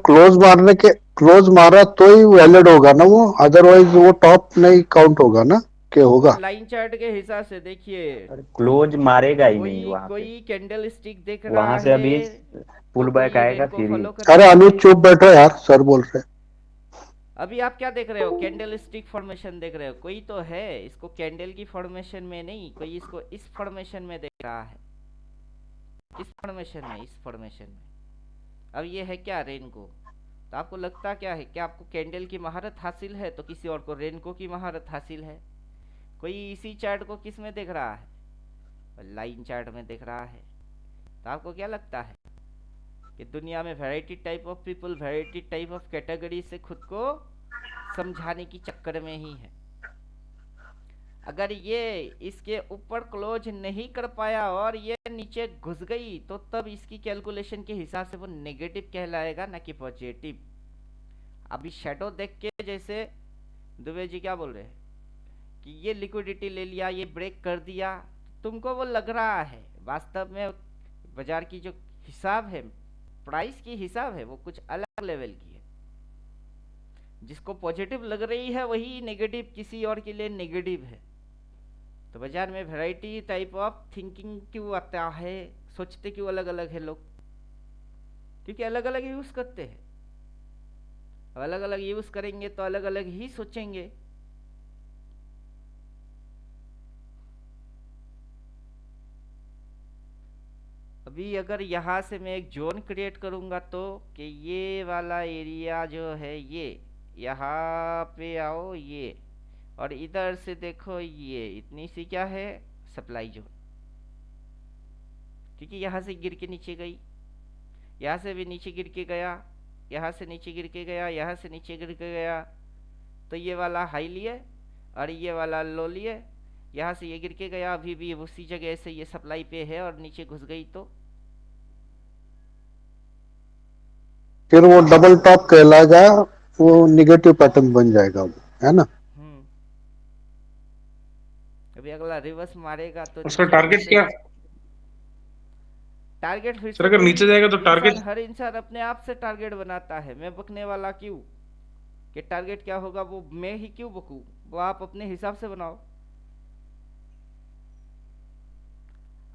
क्लोज मारा तो ही वैलिड होगा ना वो, अदरवाइज वो टॉप नहीं काउंट होगा ना, क्या वो होगा? लाइन चार्ट के हिसाब से देखिए। क्लोज मारेगा ही नहीं कोई वहां पे। कोई कैंडल स्टिक देख वहां रहा से है अभी तो पुल कोई बैक ये आएगा रेन को फिर ही। फॉलो कर अरे रहा अनुज है। चुप बैठो यार, सर बोल रहे। अभी आप क्या देख रहे हो? कैंडल स्टिक फॉर्मेशन देख रहे हो? कोई तो है इसको कैंडल की फॉर्मेशन में नहीं, कोई इसको इस फॉर्मेशन में देख रहा है। किस फॉर्मेशन में? इस फॉर्मेशन में। अब ये है क्या रेन को? तो आपको लगता क्या है? क्या आपको कैंडल की महारत हासिल है तो किसी और को रेनको की महारत हासिल है? कोई इसी चार्ट को किस में देख रहा है? लाइन चार्ट में देख रहा है। तो आपको क्या लगता है कि दुनिया में variety type of people, variety type of category से खुद को समझाने की चक्कर में ही है। अगर ये इसके ऊपर क्लोज नहीं कर पाया और ये नीचे घुस गई तो तब इसकी कैलकुलेशन के हिसाब से वो नेगेटिव कहलाएगा, ना कि पॉजिटिव। अभी शेडो देख के जैसे दुबे जी क्या बोल रहे हैं कि ये लिक्विडिटी ले लिया, ये ब्रेक कर दिया, तुमको वो लग रहा है। वास्तव में बाजार की जो हिसाब है, प्राइस की हिसाब है, वो कुछ अलग लेवल की है। जिसको पॉजिटिव लग रही है वही नेगेटिव किसी और के लिए नेगेटिव है। तो बाजार में वैरायटी टाइप ऑफ थिंकिंग क्यों आता है? सोचते क्यों अलग अलग है लोग? क्योंकि अलग अलग यूज करते हैं। अलग अलग यूज करेंगे तो अलग अलग ही सोचेंगे। अभी अगर यहाँ से मैं एक जोन क्रिएट करूंगा तो कि ये वाला एरिया जो है, ये यहाँ पे आओ, ये और इधर से देखो, ये इतनी सी क्या है? Supply zone. क्योंकि यहाँ से गिर के नीचे गई, यहाँ से भी नीचे गिर के गया, यहाँ से नीचे गिर के गया, यहाँ से नीचे गिर के गया। तो ये वाला हाई लिए और ये वाला लो लिए, यहाँ से ये गिर के गया, अभी भी उसी जगह से ये सप्लाई पे है और नीचे घुस गई तो फिर वो डबल टॉप कहलाएगा, वो निगेटिव पैटर्न बन जाएगा वो, है ना। अभी अगला रिवर्स मारेगा तो और सर नीचे टारगेट क्या? टारगेट फिर सर से अगर वही, नीचे जाएगा तो टारगेट हर इंसान अपने आप से टारगेट बनाता है। मैं बकने वाला क्यों कि टारगेट क्या होगा, वो मैं ही क्यों बकूं, वो आप अपने हिसाब से बनाओ।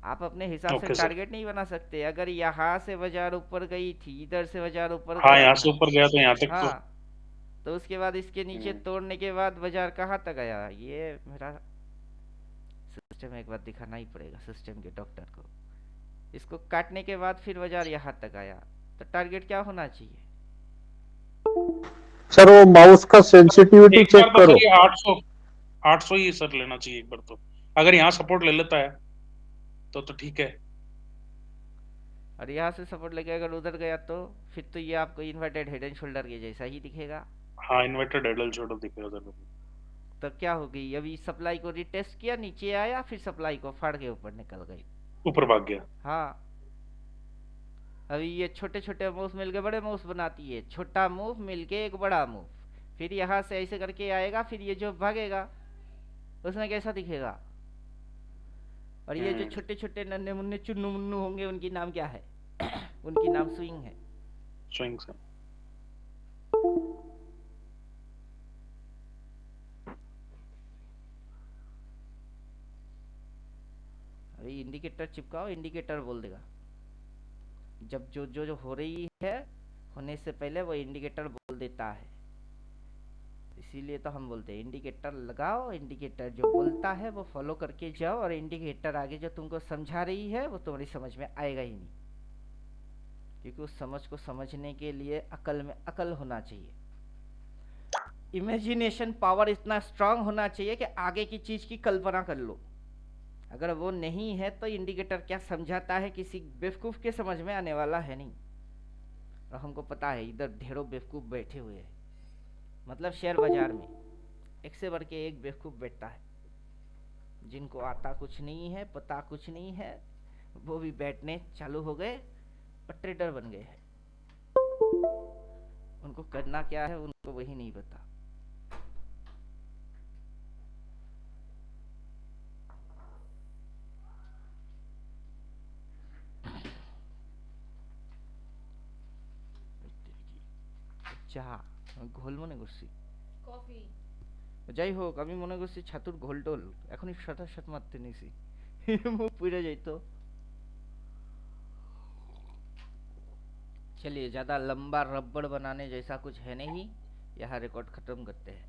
आप अपने हिसाब से ओके सर। टारगेट नहीं बना सकते। अगर यहाँ से बाजार ऊपर गई थी, इधर से बाजार ऊपर हाँ, गया यहाँ था, से ऊपर गया तो यहाँ तक तो हाँ, तो उसके बाद इसके नीचे तोड़ने के बाद बाजार कहाँ तक आया। ये मेरा सिस्टम एक बार दिखाना ही पड़ेगा सिस्टम के डॉक्टर को। इसको काटने के बाद फिर बाजार यहाँ तक आया, तो टारगेट क्या होना चाहिए। सर वो माउस का सेंसिटिविटी एक बार चेक तो करो। सर ये 800 ही सर लेना चाहिए एक बार तो। अगर यहाँ सपोर्ट ले लेता है तो ठीक है। और यहाँ से सपोर्ट लेके अगर उधर गया तो फिर तो ये आपको इन्वर्टेड हेड एंड शोल्डर के जैसा ही दिखेगा। हाँ, इन्वर्टेड हेड शोल्डर दिखेगा सर। तब क्या हो गई, अभी सप्लाई को रिटेस्ट किया, नीचे आया, फिर सप्लाई को फाड़ के ऊपर निकल गई, ऊपर भाग गया। हाँ। अभी ये छोटे छोटे मूव मिलके बड़े मूव बनाती है, छोटा मूव मिलके एक बड़ा मूव, फिर यहाँ से ऐसे करके आएगा, फिर ये जो भागेगा उसमें कैसा दिखेगा। और ये जो छोटे छोटे नन्हे मुन्ने चुन्नू मुन्नू होंगे उनकी नाम क्या है उनकी नाम स्विंग है। Swing sir. अभी इंडिकेटर चिपकाओ, इंडिकेटर बोल देगा जब जो हो रही है, होने से पहले वो इंडिकेटर बोल देता है। इसीलिए तो हम बोलते हैं इंडिकेटर लगाओ, इंडिकेटर जो बोलता है वो फॉलो करके जाओ, और इंडिकेटर आगे जो तुमको समझा रही है वो तुम्हारी समझ में आएगा ही नहीं, क्योंकि उस समझ को समझने के लिए अकल में अकल होना चाहिए, इमेजिनेशन पावर इतना स्ट्रांग होना चाहिए कि आगे की चीज की कल्पना कर लो। अगर वो नहीं है तो इंडिकेटर क्या समझाता है किसी बेवकूफ के समझ में आने वाला है नहीं। और हमको पता है इधर ढेरों बेवकूफ बैठे हुए हैं, मतलब शेयर बाजार में एक से बढ़ के एक बेवकूफ बैठता है, जिनको आता कुछ नहीं है, पता कुछ नहीं है, वो भी बैठने चालू हो गए और ट्रेडर बन गए हैं। उनको करना क्या है उनको वही नहीं पता। চা ঘোল মনে করছি, কফি। যাই হোক আমি মনে করছি ছাতুর ঘোল টোল, এখনই শটাশট মারতে নিছি মুখ পুড়ে যাইতো। चलिए ज़्यादा लंबा रबड़ बनाने जैसा कुछ है नहीं, यहाँ रिकॉर्ड ख़त्म करते हैं।